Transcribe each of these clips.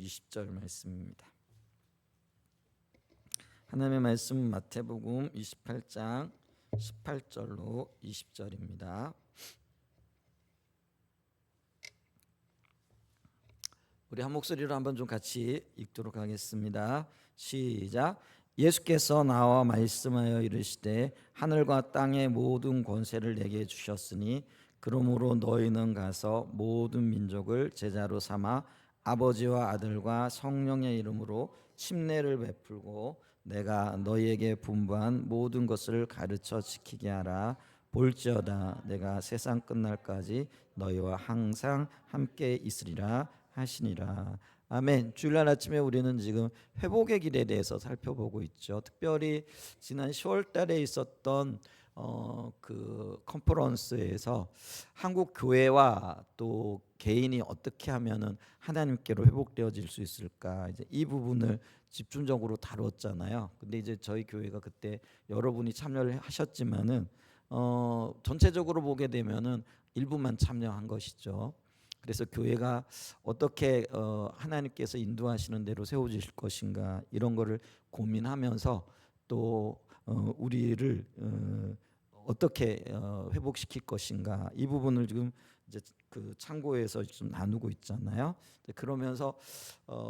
20절 말씀입니다. 하나님의 말씀 마태복음 28장 18절로 20절입니다. 우리 한 목소리로 한번 좀 같이 읽도록 하겠습니다. 시작. 예수께서 나와 말씀하여 이르시되 하늘과 땅의 모든 권세를 내게 주셨으니 그러므로 너희는 가서 모든 민족을 제자로 삼아 아버지와 아들과 성령의 이름으로 침례를 베풀고 내가 너희에게 분부한 모든 것을 가르쳐 지키게 하라. 볼지어다 내가 세상 끝날까지 너희와 항상 함께 있으리라 하시니라. 아멘. 주일날 아침에 우리는 지금 회복의 길에 대해서 살펴보고 있죠. 특별히 지난 10월 달에 있었던 그 컨퍼런스에서 한국 교회와 또 개인이 어떻게 하면은 하나님께로 회복되어질 수 있을까, 이제 이 부분을 집중적으로 다뤘잖아요. 근데 이제 저희 교회가 그때 여러분이 참여를 하셨지만은 전체적으로 보게 되면은 일부만 참여한 것이죠. 그래서 교회가 어떻게 하나님께서 인도하시는 대로 세워질 것인가, 이런 거를 고민하면서 또 우리를 어떻게 회복시킬 것인가, 이 부분을 지금 이제 그 창고에서 좀 나누고 있잖아요. 그러면서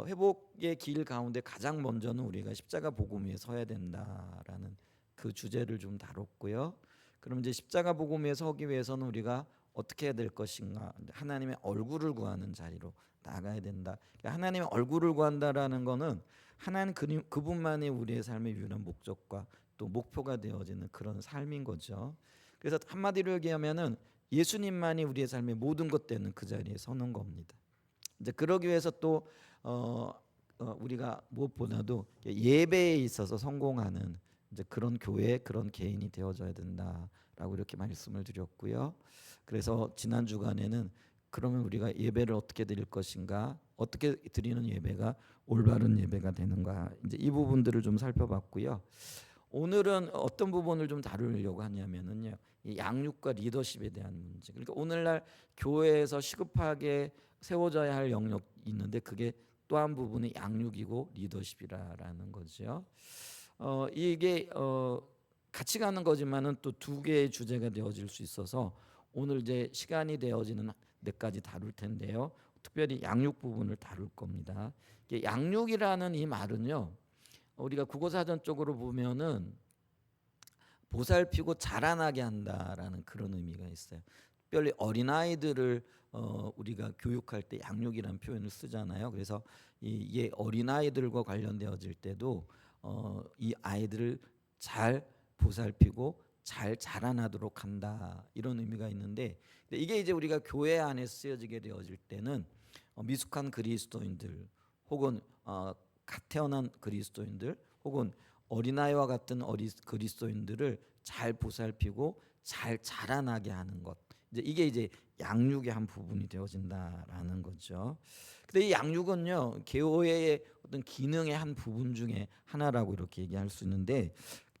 회복의 길 가운데 가장 먼저는 우리가 십자가 복음 위에 서야 된다라는 그 주제를 좀 다뤘고요. 그럼 이제 십자가 복음 위에 서기 위해서는 우리가 어떻게 해야 될 것인가? 하나님의 얼굴을 구하는 자리로 나가야 된다. 하나님의 얼굴을 구한다라는 것은 하나님 그분만이 우리의 삶의 유일한 목적과 또 목표가 되어지는 그런 삶인 거죠. 그래서 한마디로 얘기하면은 예수님만이 우리의 삶의 모든 것 되는 그 자리에 서는 겁니다. 이제 그러기 위해서 또 우리가 무엇보다도 예배에 있어서 성공하는 이제 그런 교회, 그런 개인이 되어져야 된다라고 이렇게 말씀을 드렸고요. 그래서 지난 주간에는 그러면 우리가 예배를 어떻게 드릴 것인가, 어떻게 드리는 예배가 올바른 예배가 되는가, 이제 이 부분들을 좀 살펴봤고요. 오늘은 어떤 부분을 좀 다루려고 하냐면은요, 이 양육과 리더십에 대한 문제. 그러니까 오늘날 교회에서 시급하게 세워져야 할 영역이 있는데 그게 또 한 부분이 양육이고 리더십이라는 거죠. 이게 같이 가는 거지만은 또 두 개의 주제가 되어질 수 있어서 오늘 이제 시간이 되어지는 데까지 다룰 텐데요. 특별히 양육 부분을 다룰 겁니다. 양육이라는 이 말은요, 우리가 국어사전 쪽으로 보면은 보살피고 자라나게 한다라는 그런 의미가 있어요. 특별히 어린아이들을 우리가 교육할 때 양육이라는 표현을 쓰잖아요. 그래서 이게 어린아이들과 관련되어질 때도 이 아이들을 잘 보살피고 잘 자라나도록 한다, 이런 의미가 있는데, 이게 이제 우리가 교회 안에 쓰여지게 되어질 때는 미숙한 그리스도인들 혹은 갓 태어난 그리스도인들 혹은 어린아이와 같은 그리스도인들을 잘 보살피고 잘 자라나게 하는 것, 이게 이제 양육의 한 부분이 되어진다라는 거죠. 근데 이 양육은요, 교회의 어떤 기능의 한 부분 중에 하나라고 이렇게 얘기할 수 있는데,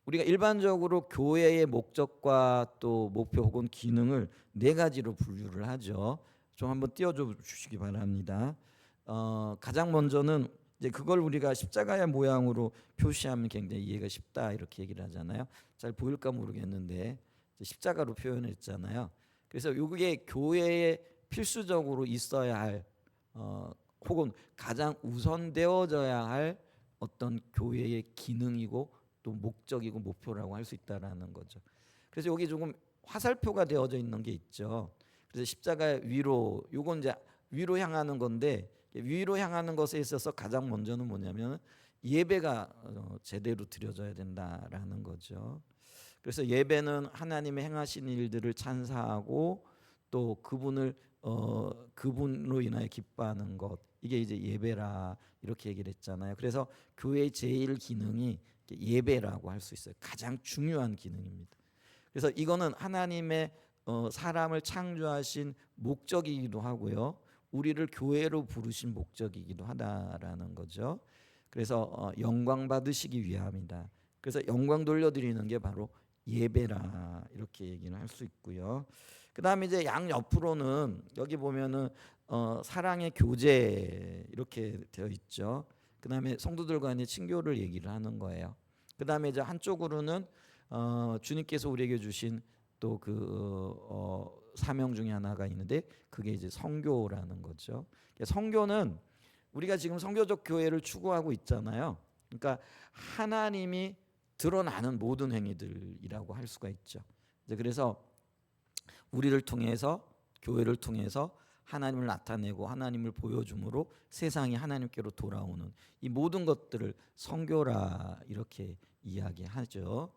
우리가 일반적으로 교회의 목적과 또 목표 혹은 기능을 네 가지로 분류를 하죠. 좀 한번 띄워줘 주시기 바랍니다. 가장 먼저는 이제 그걸 우리가 십자가의 모양으로 표시하면 굉장히 이해가 쉽다, 이렇게 얘기를 하잖아요. 잘 보일까 모르겠는데 십자가로 표현했잖아요. 그래서 이게 교회에 필수적으로 있어야 할 혹은 가장 우선되어져야 할 어떤 교회의 기능이고 또 목적이고 목표라고 할 수 있다라는 거죠. 그래서 여기 조금 화살표가 되어져 있는 게 있죠. 그래서 십자가 위로, 요건 이제 위로 향하는 건데, 위로 향하는 것에 있어서 가장 먼저는 뭐냐면 예배가 제대로 드려져야 된다라는 거죠. 그래서 예배는 하나님의 행하신 일들을 찬사하고 또 그분으로 인하여 기뻐하는 것, 이게 이제 예배라, 이렇게 얘기를 했잖아요. 그래서 교회의 제일 기능이 예배라고 할 수 있어요. 가장 중요한 기능입니다. 그래서 이거는 하나님의 사람을 창조하신 목적이기도 하고요, 우리를 교회로 부르신 목적이기도 하다라는 거죠. 그래서 영광 받으시기 위함이다. 그래서 영광 돌려드리는 게 바로 예배라, 이렇게 얘기를 할 수 있고요. 그다음에 이제 양 옆으로는 여기 보면은 사랑의 교제 이렇게 되어 있죠. 그다음에 성도들 간의 친교를 얘기를 하는 거예요. 그다음에 이제 한쪽으로는 주님께서 우리에게 주신 또 사명 중에 하나가 있는데 그게 이제 선교라는 거죠. 선교는 우리가 지금 선교적 교회를 추구하고 있잖아요. 그러니까 하나님이 드러나는 모든 행위들이라고 할 수가 있죠. 그래서 우리를 통해서 교회를 통해서 하나님을 나타내고 하나님을 보여줌으로 세상이 하나님께로 돌아오는 이 모든 것들을 선교라 이렇게 이야기하죠.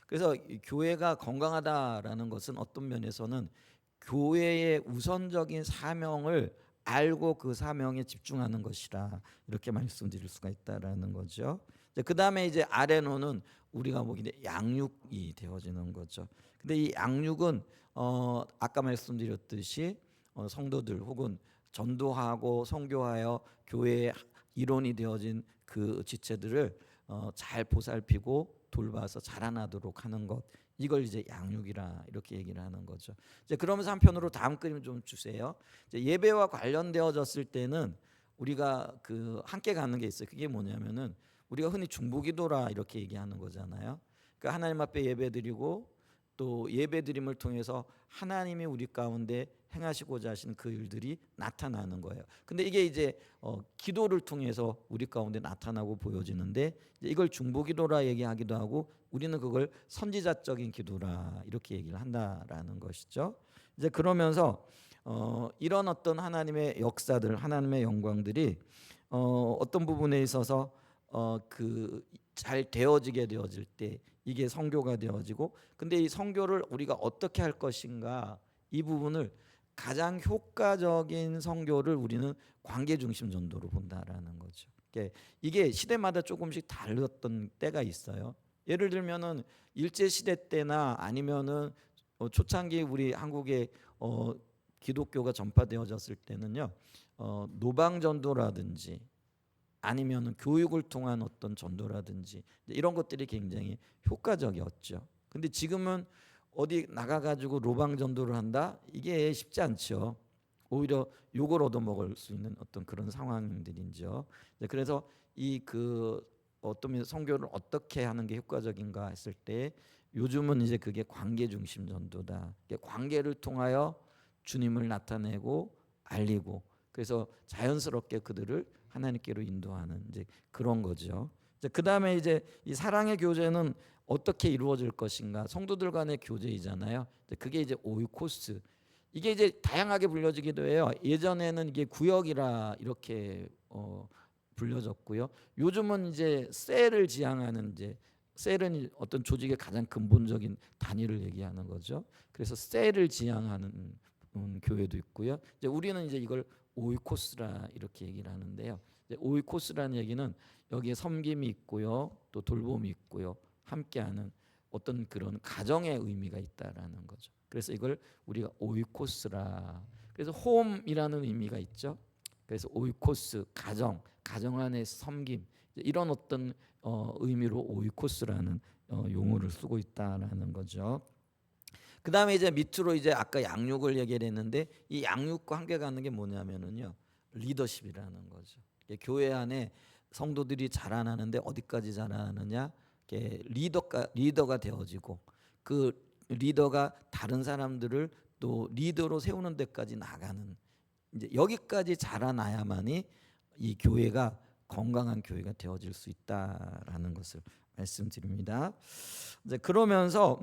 그래서 교회가 건강하다라는 것은 어떤 면에서는 교회의 우선적인 사명을 알고 그 사명에 집중하는 것이라 이렇게 말씀드릴 수가 있다라는 거죠. 그 다음에 이제 아레노는 우리가 보기에 양육이 되어지는 거죠. 근데 이 양육은 아까 말씀드렸듯이 성도들 혹은 전도하고 선교하여 교회의 이론이 되어진 그 지체들을 잘 보살피고 돌봐서 자라나도록 하는 것, 이걸 이제 양육이라 이렇게 얘기를 하는 거죠. 이제 그러면서 한편으로 다음 그림 좀 주세요. 이제 예배와 관련되어졌을 때는 우리가 그 함께 가는 게 있어요. 그게 뭐냐면은 우리가 흔히 중보기도라 이렇게 얘기하는 거잖아요. 그러니까 하나님 앞에 예배드리고 또 예배드림을 통해서 하나님이 우리 가운데 행하시고자 하시는 그 일들이 나타나는 거예요. 근데 이게 이제 기도를 통해서 우리 가운데 나타나고 보여지는데 이걸 중보기도라 얘기하기도 하고 우리는 그걸 선지자적인 기도라 이렇게 얘기를 한다라는 것이죠. 이제 그러면서 이런 어떤 하나님의 역사들, 하나님의 영광들이 어떤 부분에 있어서 그 잘 되어지게 되어질 때 이게 선교가 되어지고, 근데 이 선교를 우리가 어떻게 할 것인가, 이 부분을 가장 효과적인 선교를 우리는 관계 중심 전도로 본다라는 거죠. 이게 시대마다 조금씩 달랐던 때가 있어요. 예를 들면은 일제 시대 때나 아니면은 초창기 우리 한국에 기독교가 전파되어졌을 때는요, 노방 전도라든지 아니면 교육을 통한 어떤 전도라든지 이런 것들이 굉장히 효과적이었죠. 근데 지금은 어디 나가가지고 로방 전도를 한다? 이게 쉽지 않죠. 오히려 욕을 얻어먹을 수 있는 어떤 그런 상황들이죠. 그래서 이 어떤 선교를 어떻게 하는 게 효과적인가 했을 때 요즘은 이제 그게 관계 중심 전도다. 관계를 통하여 주님을 나타내고 알리고, 그래서 자연스럽게 그들을 하나님께로 인도하는 이제 그런 거죠. 그 다음에 이제 이 사랑의 교제는 어떻게 이루어질 것인가? 성도들 간의 교제이잖아요. 그게 이제 오이코스. 이게 이제 다양하게 불려지기도 해요. 예전에는 이게 구역이라 이렇게 불려졌고요. 요즘은 이제 셀을 지향하는, 이제 셀은 어떤 조직의 가장 근본적인 단위를 얘기하는 거죠. 그래서 셀을 지향하는 교회도 있고요. 이제 우리는 이제 이걸 오이코스라 이렇게 얘기를 하는데요. 오이코스라는 얘기는 여기에 섬김이 있고요, 또 돌봄이 있고요, 함께하는 어떤 그런 가정의 의미가 있다라는 거죠. 그래서 이걸 우리가 오이코스라. 그래서 홈이라는 의미가 있죠. 그래서 오이코스, 가정 안에 섬김, 이런 어떤 의미로 오이코스라는 용어를 쓰고 있다라는 거죠. 그 다음에 이제 밑으로 이제 아까 양육을 얘기를 했는데 이 양육과 함께 가는 게 뭐냐면은요, 리더십이라는 거죠. 교회 안에 성도들이 자라나는데 어디까지 자라느냐, 리더가 되어지고 그 리더가 다른 사람들을 또 리더로 세우는 데까지 나가는, 이제 여기까지 자라나야만이 이 교회가 건강한 교회가 되어질 수 있다라는 것을 말씀드립니다. 이제 그러면서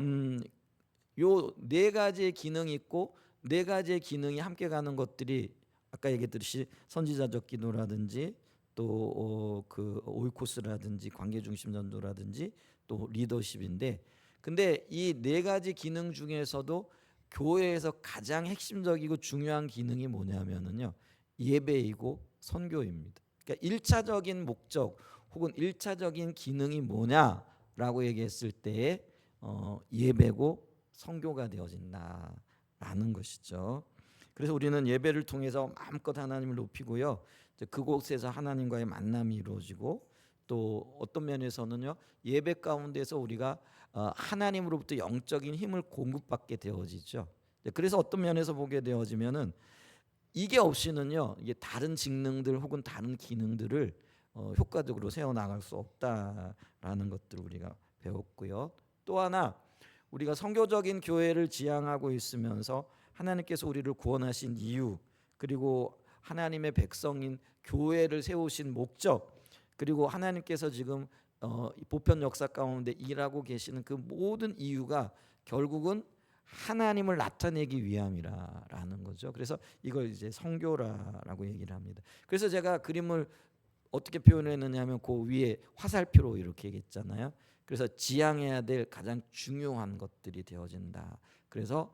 요 네 가지의 기능이 있고 네 가지의 기능이 함께 가는 것들이 아까 얘기했듯이 선지자적 기도라든지 또 그 오이코스라든지 관계 중심 전도라든지 또 리더십인데, 근데 이 네 가지 기능 중에서도 교회에서 가장 핵심적이고 중요한 기능이 뭐냐면은요, 예배이고 선교입니다. 그러니까 1차적인 목적 혹은 1차적인 기능이 뭐냐라고 얘기했을 때에 예배고 선교가 되어진다라는 것이죠. 그래서 우리는 예배를 통해서 마음껏 하나님을 높이고요, 그곳에서 하나님과의 만남이 이루어지고, 또 어떤 면에서는요, 예배 가운데서 우리가 하나님으로부터 영적인 힘을 공급받게 되어지죠. 그래서 어떤 면에서 보게 되어지면은 이게 없이는요, 이게 다른 직능들 혹은 다른 기능들을 효과적으로 세워 나갈 수 없다라는 것들을 우리가 배웠고요. 또 하나, 우리가 선교적인 교회를 지향하고 있으면서 하나님께서 우리를 구원하신 이유, 그리고 하나님의 백성인 교회를 세우신 목적, 그리고 하나님께서 지금 보편 역사 가운데 일하고 계시는 그 모든 이유가 결국은 하나님을 나타내기 위함이라는 거죠. 그래서 이걸 이제 선교라고 얘기를 합니다. 그래서 제가 그림을 어떻게 표현했느냐면 그 위에 화살표로 이렇게 얘기했잖아요. 그래서 지향해야 될 가장 중요한 것들이 되어진다. 그래서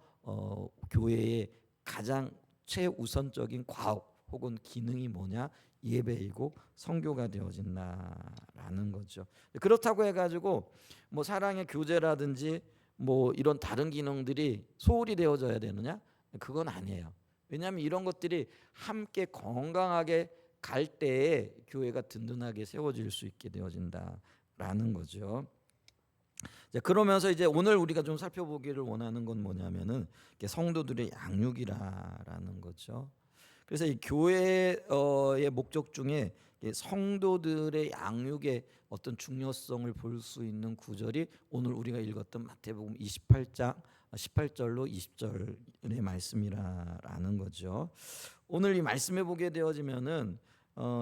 교회의 가장 최우선적인 과업 혹은 기능이 뭐냐? 예배이고 선교가 되어진다라는 거죠. 그렇다고 해가지고 뭐 사랑의 교제라든지 뭐 이런 다른 기능들이 소홀히 되어져야 되느냐? 그건 아니에요. 왜냐하면 이런 것들이 함께 건강하게 갈 때에 교회가 든든하게 세워질 수 있게 되어진다라는 거죠. 그러면서 이제 오늘 우리가 좀 살펴보기를 원하는 건 뭐냐면은 성도들의 양육이라는 거죠. 그래서 이 교회의 목적 중에 성도들의 양육의 어떤 중요성을 볼 수 있는 구절이 오늘 우리가 읽었던 마태복음 28장 18절로 20절의 말씀이라는 거죠. 오늘 이 말씀에 보게 되어지면은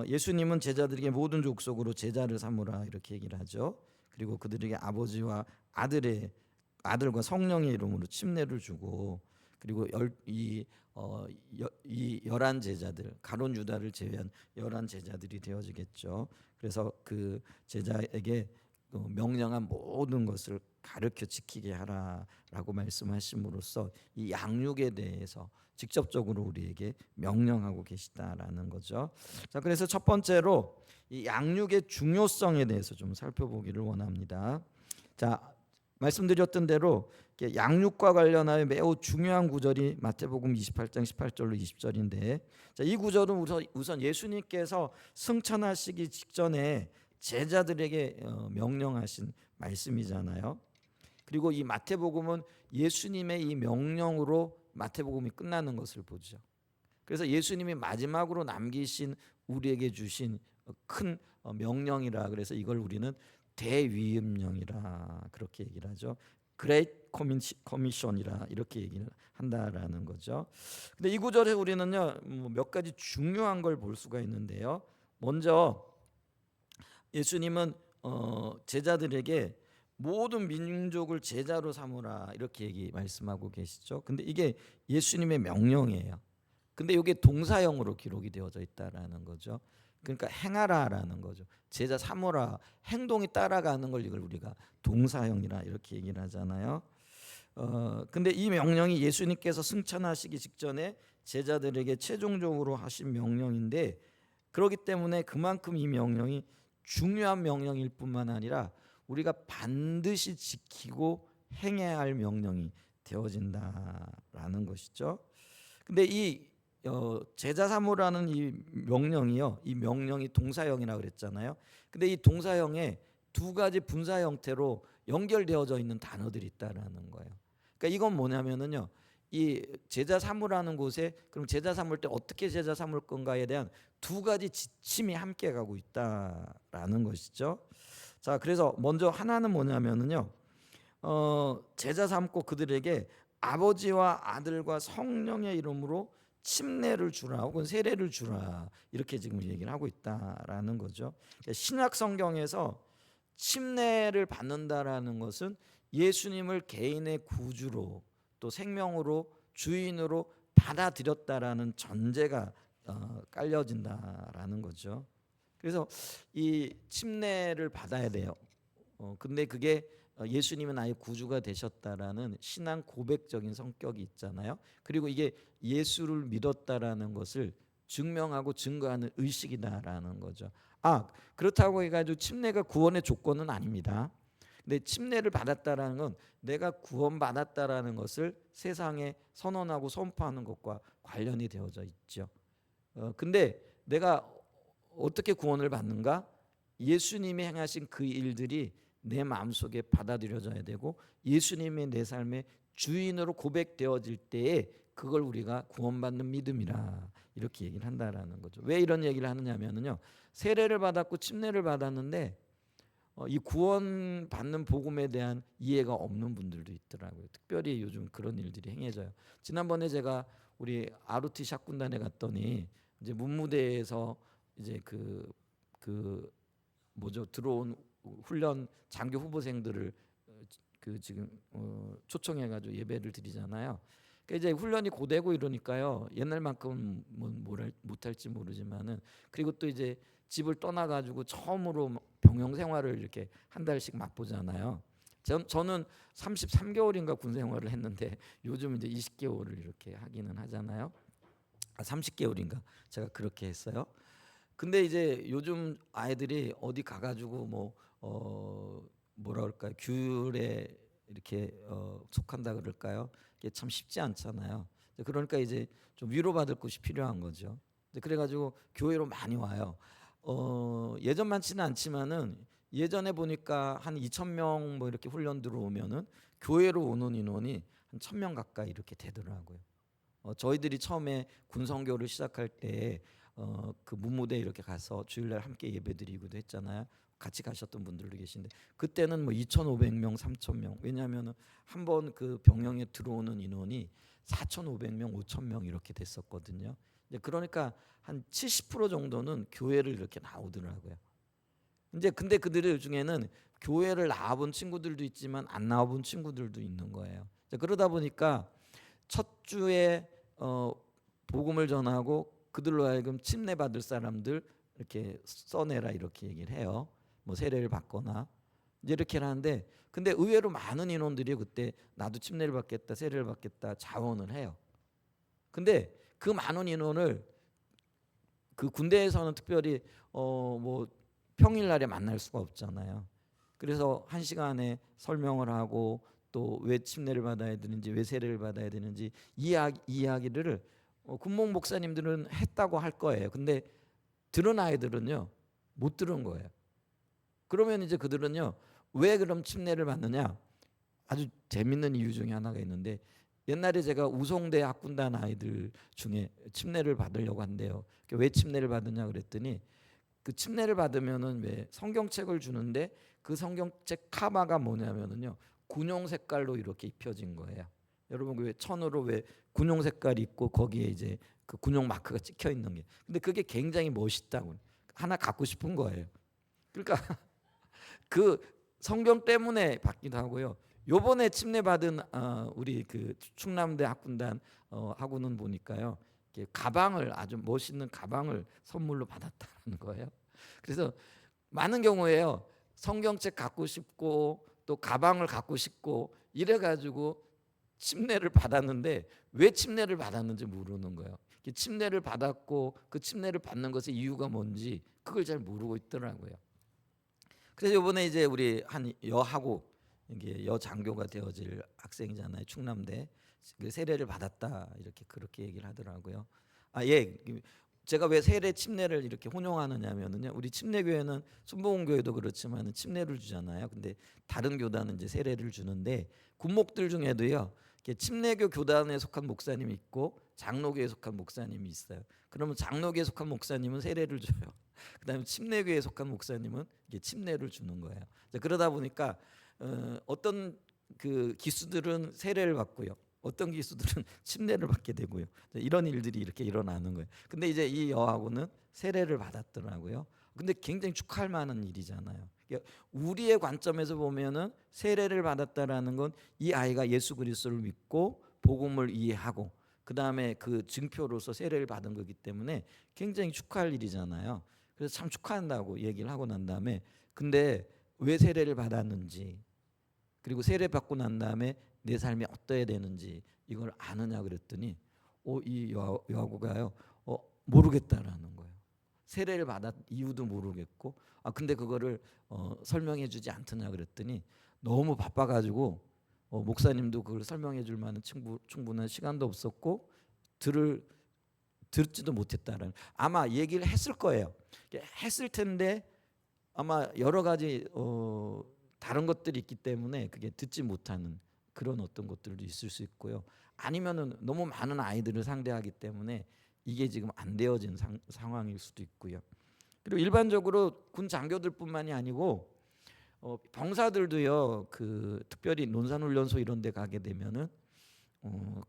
예수님은 제자들에게 모든 족속으로 제자를 삼으라 이렇게 얘기를 하죠. 그리고 그들에게 아버지와 아들과 성령의 이름으로 침례를 주고, 그리고 이 11 제자들, 가룟 유다를 제외한 11 제자들이 되어지겠죠. 그래서 그 제자에게 명령한 모든 것을 가르쳐 지키게 하라라고 말씀하심으로써 이 양육에 대해서 직접적으로 우리에게 명령하고 계시다라는 거죠. 자, 그래서 첫 번째로 이 양육의 중요성에 대해서 좀 살펴보기를 원합니다. 자, 말씀드렸던 대로 양육과 관련하여 매우 중요한 구절이 마태복음 28장 18절로 20절인데, 자, 이 구절은 우선 예수님께서 승천하시기 직전에 제자들에게 명령하신 말씀이잖아요. 그리고 이 마태복음은 예수님의 이 명령으로 마태복음이 끝나는 것을 보죠. 그래서 예수님이 마지막으로 남기신 우리에게 주신 큰 명령이라, 그래서 이걸 우리는 대위임령이라 그렇게 얘기를 하죠. Great Commission이라 이렇게 얘기를 한다라는 거죠. 근데 이 구절에 우리는요, 몇 가지 중요한 걸 볼 수가 있는데요. 먼저 예수님은 제자들에게 모든 민족을 제자로 삼으라 이렇게 말씀하고 계시죠. 근데 이게 예수님의 명령이에요. 근데 이게 동사형으로 기록이 되어져 있다라는 거죠. 그러니까 행하라라는 거죠. 제자 삼으라, 행동이 따라가는 걸 이걸 우리가 동사형이라 이렇게 얘기를 하잖아요. 근데 이 명령이 예수님께서 승천하시기 직전에 제자들에게 최종적으로 하신 명령인데, 그렇기 때문에 그만큼 이 명령이 중요한 명령일 뿐만 아니라 우리가 반드시 지키고 행해야 할 명령이 되어진다라는 것이죠. 근데 이 제자 삼으라는 이 명령이요, 이 명령이 동사형이라고 그랬잖아요. 근데 이 동사형에 두 가지 분사 형태로 연결되어져 있는 단어들이 있다라는 거예요. 그러니까 이건 뭐냐면은요, 이 제자 삼으라는 곳에 그럼 제자 삼을 때 어떻게 제자 삼을 건가에 대한 두 가지 지침이 함께 가고 있다라는 것이죠. 자, 그래서 먼저 하나는 뭐냐면은요, 제자 삼고 그들에게 아버지와 아들과 성령의 이름으로 침례를 주라 혹은 세례를 주라 이렇게 지금 얘기를 하고 있다라는 거죠. 신약 성경에서 침례를 받는다라는 것은 예수님을 개인의 구주로 또 생명으로 주인으로 받아들였다라는 전제가 깔려진다라는 거죠. 그래서 이 침례를 받아야 돼요. 근데 그게 예수님은 나의 구주가 되셨다라는 신앙 고백적인 성격이 있잖아요. 그리고 이게 예수를 믿었다라는 것을 증명하고 증거하는 의식이다라는 거죠. 그렇다고 해가지고 침례가 구원의 조건은 아닙니다. 근데 침례를 받았다라는 건 내가 구원받았다라는 것을 세상에 선언하고 선포하는 것과 관련이 되어져 있죠. 근데 내가 어떻게 구원을 받는가? 예수님이 행하신 그 일들이 내 마음속에 받아들여져야 되고 예수님의 내 삶의 주인으로 고백되어질 때에 그걸 우리가 구원받는 믿음이라 이렇게 얘기를 한다라는 거죠. 왜 이런 얘기를 하느냐면요, 세례를 받았고 침례를 받았는데 이 구원받는 복음에 대한 이해가 없는 분들도 있더라고요. 특별히 요즘 그런 일들이 행해져요. 지난번에 제가 우리 ROT 샷군단에 갔더니 이제 문무대에서 이제 그 뭐죠, 들어온 훈련 장교 후보생들을 그 지금 초청해가지고 예배를 드리잖아요. 그러니까 이제 훈련이 고되고 이러니까요, 옛날만큼 못할지 모르지만은, 그리고 또 이제 집을 떠나가지고 처음으로 병영 생활을 이렇게 한 달씩 맛보잖아요. 저는 33개월인가 군 생활을 했는데 요즘 이제 20개월을 이렇게 하기는 하잖아요. 30개월인가 제가 그렇게 했어요. 근데 이제 요즘 아이들이 어디 가가지고 뭐라 그럴까요? 규율에 이렇게 속한다 그럴까요? 이게 참 쉽지 않잖아요. 그러니까 이제 좀 위로받을 곳이 필요한 거죠. 그래가지고 교회로 많이 와요. 예전만치는 않지만은 예전에 보니까 한 2,000명 뭐 이렇게 훈련 들어오면은 교회로 오는 인원이 한 1,000명 가까이 이렇게 되더라고요. 저희들이 처음에 군성교를 시작할 때 그 문무대 이렇게 가서 주일날 함께 예배드리기도 했잖아요. 같이 가셨던 분들도 계신데 그때는 뭐 2,500명, 3,000명. 왜냐하면 한 번 그 병영에 들어오는 인원이 4,500명, 5,000명 이렇게 됐었거든요. 그러니까 한 70% 정도는 교회를 이렇게 나오더라고요. 이제 근데 그들 중에는 교회를 나와본 친구들도 있지만 안 나와본 친구들도 있는 거예요. 그러다 보니까 첫 주에 복음을 전하고 그들로 하여금 침례 받을 사람들 이렇게 써내라 이렇게 얘기를 해요. 뭐 세례를 받거나 이제 이렇게 하는데, 근데 의외로 많은 인원들이 그때 나도 침례를 받겠다, 세례를 받겠다 자원을 해요. 근데 그 많은 인원을 그 군대에서는 특별히 뭐 평일날에 만날 수가 없잖아요. 그래서 한 시간에 설명을 하고 또 왜 침례를 받아야 되는지, 왜 세례를 받아야 되는지 이야기를 군목 목사님들은 했다고 할 거예요. 근데 들은 아이들은요 못 들은 거예요. 그러면 이제 그들은요, 왜 그럼 침례를 받느냐? 아주 재밌는 이유 중에 하나가 있는데, 옛날에 제가 우송대 학군단 아이들 중에 침례를 받으려고 한대요. 왜 침례를 받느냐 그랬더니 그 침례를 받으면은 왜 성경책을 주는데 그 성경책 카바가 뭐냐면은요, 군용 색깔로 이렇게 입혀진 거예요. 여러분 그 왜 천으로 왜 군용 색깔이 있고 거기에 이제 그 군용 마크가 찍혀 있는 게, 근데 그게 굉장히 멋있다고 하나 갖고 싶은 거예요. 그러니까 그 성경 때문에 받기도 하고요. 요번에 침례 받은 우리 그 충남대 학군단 하고는 보니까요, 가방을, 아주 멋있는 가방을 선물로 받았다는 거예요. 그래서 많은 경우에요, 성경책 갖고 싶고 또 가방을 갖고 싶고 이래가지고 침례를 받았는데 왜 침례를 받았는지 모르는 거예요. 침례를 받았고 그 침례를 받는 것의 이유가 뭔지 그걸 잘 모르고 있더라고요. 그래서 이번에 이제 우리 한 여하고 이게 여장교가 되어질 학생이잖아요. 충남대 세례를 받았다 이렇게 그렇게 얘기를 하더라고요. 예. 제가 왜 세례 침례를 이렇게 혼용하느냐면은요, 우리 침례교회는 순복음교회도 그렇지만 침례를 주잖아요. 근데 다른 교단은 이제 세례를 주는데 군목들 중에도요, 침례교 교단에 속한 목사님이 있고 장로교에 속한 목사님이 있어요. 그러면 장로교에 속한 목사님은 세례를 줘요. 그다음에 침례교에 속한 목사님은 이게 침례를 주는 거예요. 그러다 보니까 어떤 그 기수들은 세례를 받고요, 어떤 기수들은 침례를 받게 되고요. 이런 일들이 이렇게 일어나는 거예요. 근데 이제 이 여하고는 세례를 받았더라고요. 근데 굉장히 축하할 만한 일이잖아요. 우리의 관점에서 보면은 세례를 받았다라는 건 이 아이가 예수 그리스도를 믿고 복음을 이해하고 그 다음에 그 증표로서 세례를 받은 거기 때문에 굉장히 축하할 일이잖아요. 그래서 참 축하한다고 얘기를 하고 난 다음에, 근데 왜 세례를 받았는지, 그리고 세례 받고 난 다음에 내 삶이 어떠해야 되는지 이걸 아느냐 그랬더니 이 여하고가요 모르겠다라는 거예요. 세례를 받았 이유도 모르겠고 근데 그거를 설명해 주지 않더냐 그랬더니 너무 바빠가지고 목사님도 그걸 설명해 줄 만한 충분한 시간도 없었고 듣지도 못했다라는, 아마 얘기를 했을 거예요. 했을 텐데 아마 여러 가지 다른 것들이 있기 때문에 그게 듣지 못하는 그런 어떤 것들도 있을 수 있고요. 아니면은 너무 많은 아이들을 상대하기 때문에 이게 지금 안 되어진 상황일 수도 있고요. 그리고 일반적으로 군 장교들뿐만이 아니고 병사들도요. 그 특별히 논산훈련소 이런 데 가게 되면은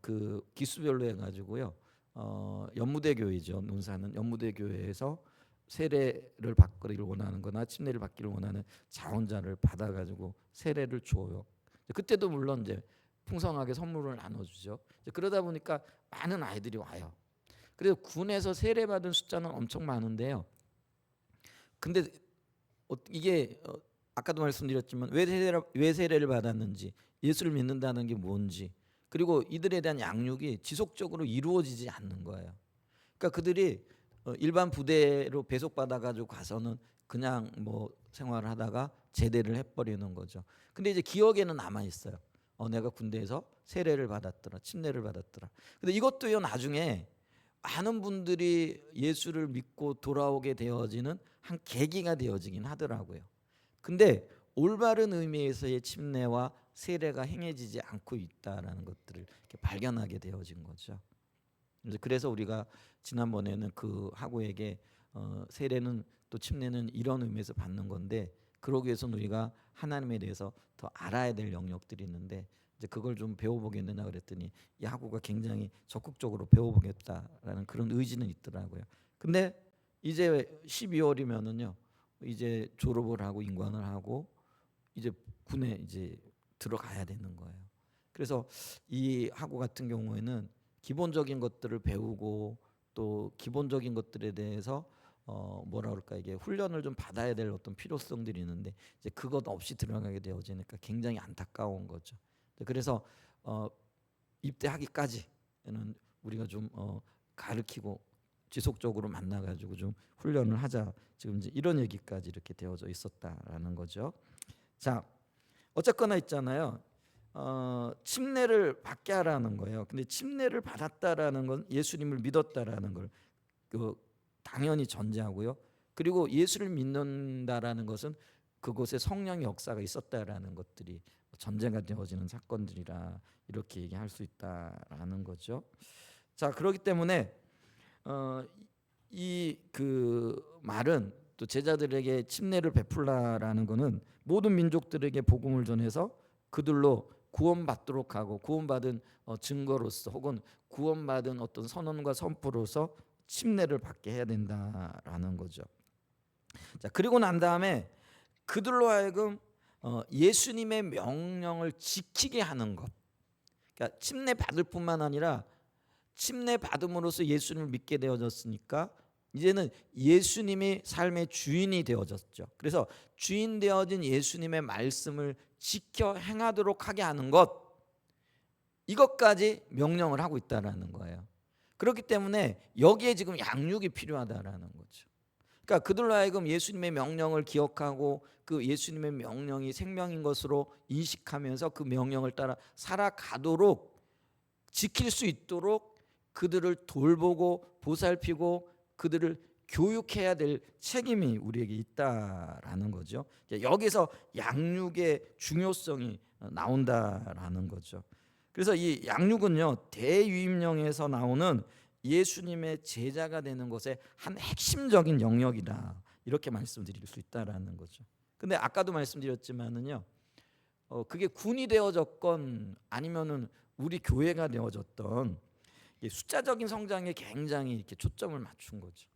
그 기수별로 해가지고요. 연무대교회죠. 논산은 연무대교회에서 세례를 받기를 원하는거나 침례를 받기를 원하는 자원자를 받아가지고 세례를 줘요. 그때도 물론 이제 풍성하게 선물을 나눠주죠. 그러다 보니까 많은 아이들이 와요. 그래서 군에서 세례받은 숫자는 엄청 많은데요. 근데 이게 아까도 말씀드렸지만 왜 세례를 받았는지, 예수를 믿는다는 게 뭔지, 그리고 이들에 대한 양육이 지속적으로 이루어지지 않는 거예요. 그러니까 그들이 일반 부대로 배속받아 가지고 가서는 그냥 뭐 생활을 하다가 제대를 해버리는 거죠. 근데 이제 기억에는 남아 있어요. 내가 군대에서 세례를 받았더라, 침례를 받았더라. 근데 이것도요, 나중에 많은 분들이 예수를 믿고 돌아오게 되어지는 한 계기가 되어지긴 하더라고요. 근데 올바른 의미에서의 침례와 세례가 행해지지 않고 있다라는 것들을 이렇게 발견하게 되어진 거죠. 그래서 우리가 지난번에는 그 하고에게 세례는 또 침례는 이런 의미에서 받는 건데, 그러기 위해서는 우리가 하나님에 대해서 더 알아야 될 영역들이 있는데 이제 그걸 좀 배워보게 된다 그랬더니 이 하고가 굉장히 적극적으로 배워보겠다라는 그런 의지는 있더라고요. 근데 이제 12월이면은요 이제 졸업을 하고 임관을 하고 이제 군에 이제 들어가야 되는 거예요. 그래서 이 하고 같은 경우에는 기본적인 것들을 배우고 또 기본적인 것들에 대해서 뭐라 그럴까, 이게 훈련을 좀 받아야 될 어떤 필요성들이 있는데 이제 그것 없이 들어가게 되어지니까 굉장히 안타까운 거죠. 그래서 입대하기까지는 우리가 좀 가르치고 지속적으로 만나가지고 좀 훈련을 하자, 지금 이제 이런 얘기까지 이렇게 되어져 있었다라는 거죠. 자, 어쨌거나 있잖아요. 침례를 받게 하라는 거예요. 근데 침례를 받았다라는 건 예수님을 믿었다라는 걸 당연히 전제하고요. 그리고 예수를 믿는다라는 것은 그곳에 성령의 역사가 있었다라는 것들이 전제가 되어지는 사건들이라 이렇게 얘기할 수 있다라는 거죠. 자, 그렇기 때문에 이 그 말은 또 제자들에게 침례를 베풀라라는 것은 모든 민족들에게 복음을 전해서 그들로 구원받도록 하고 구원받은 증거로서 혹은 구원받은 어떤 선언과 선포로서 침례를 받게 해야 된다라는 거죠. 자, 그리고 난 다음에 그들로 하여금 예수님의 명령을 지키게 하는 것. 그러니까 침례 받을 뿐만 아니라 침례 받음으로써 예수님을 믿게 되어졌으니까 이제는 예수님이 삶의 주인이 되어졌죠. 그래서 주인 되어진 예수님의 말씀을 지켜 행하도록 하게 하는 것, 이것까지 명령을 하고 있다라는 거예요. 그렇기 때문에 여기에 지금 양육이 필요하다라는 거죠. 그러니까 그들로 하여금 예수님의 명령을 기억하고 그 예수님의 명령이 생명인 것으로 인식하면서 그 명령을 따라 살아가도록, 지킬 수 있도록 그들을 돌보고 보살피고 그들을 교육해야 될 책임이 우리에게 있다라는 거죠. 여기서 양육의 중요성이 나온다라는 거죠. 그래서 이 양육은요, 대유임령에서 나오는 예수님의 제자가 되는 것의 한 핵심적인 영역이다, 이렇게 말씀드릴 수 있다라는 거죠. 근데 아까도 말씀드렸지만은요, 그게 군이 되어졌건 아니면은 우리 교회가 되어졌던 숫자적인 성장에 굉장히 이렇게 초점을 맞춘 거죠.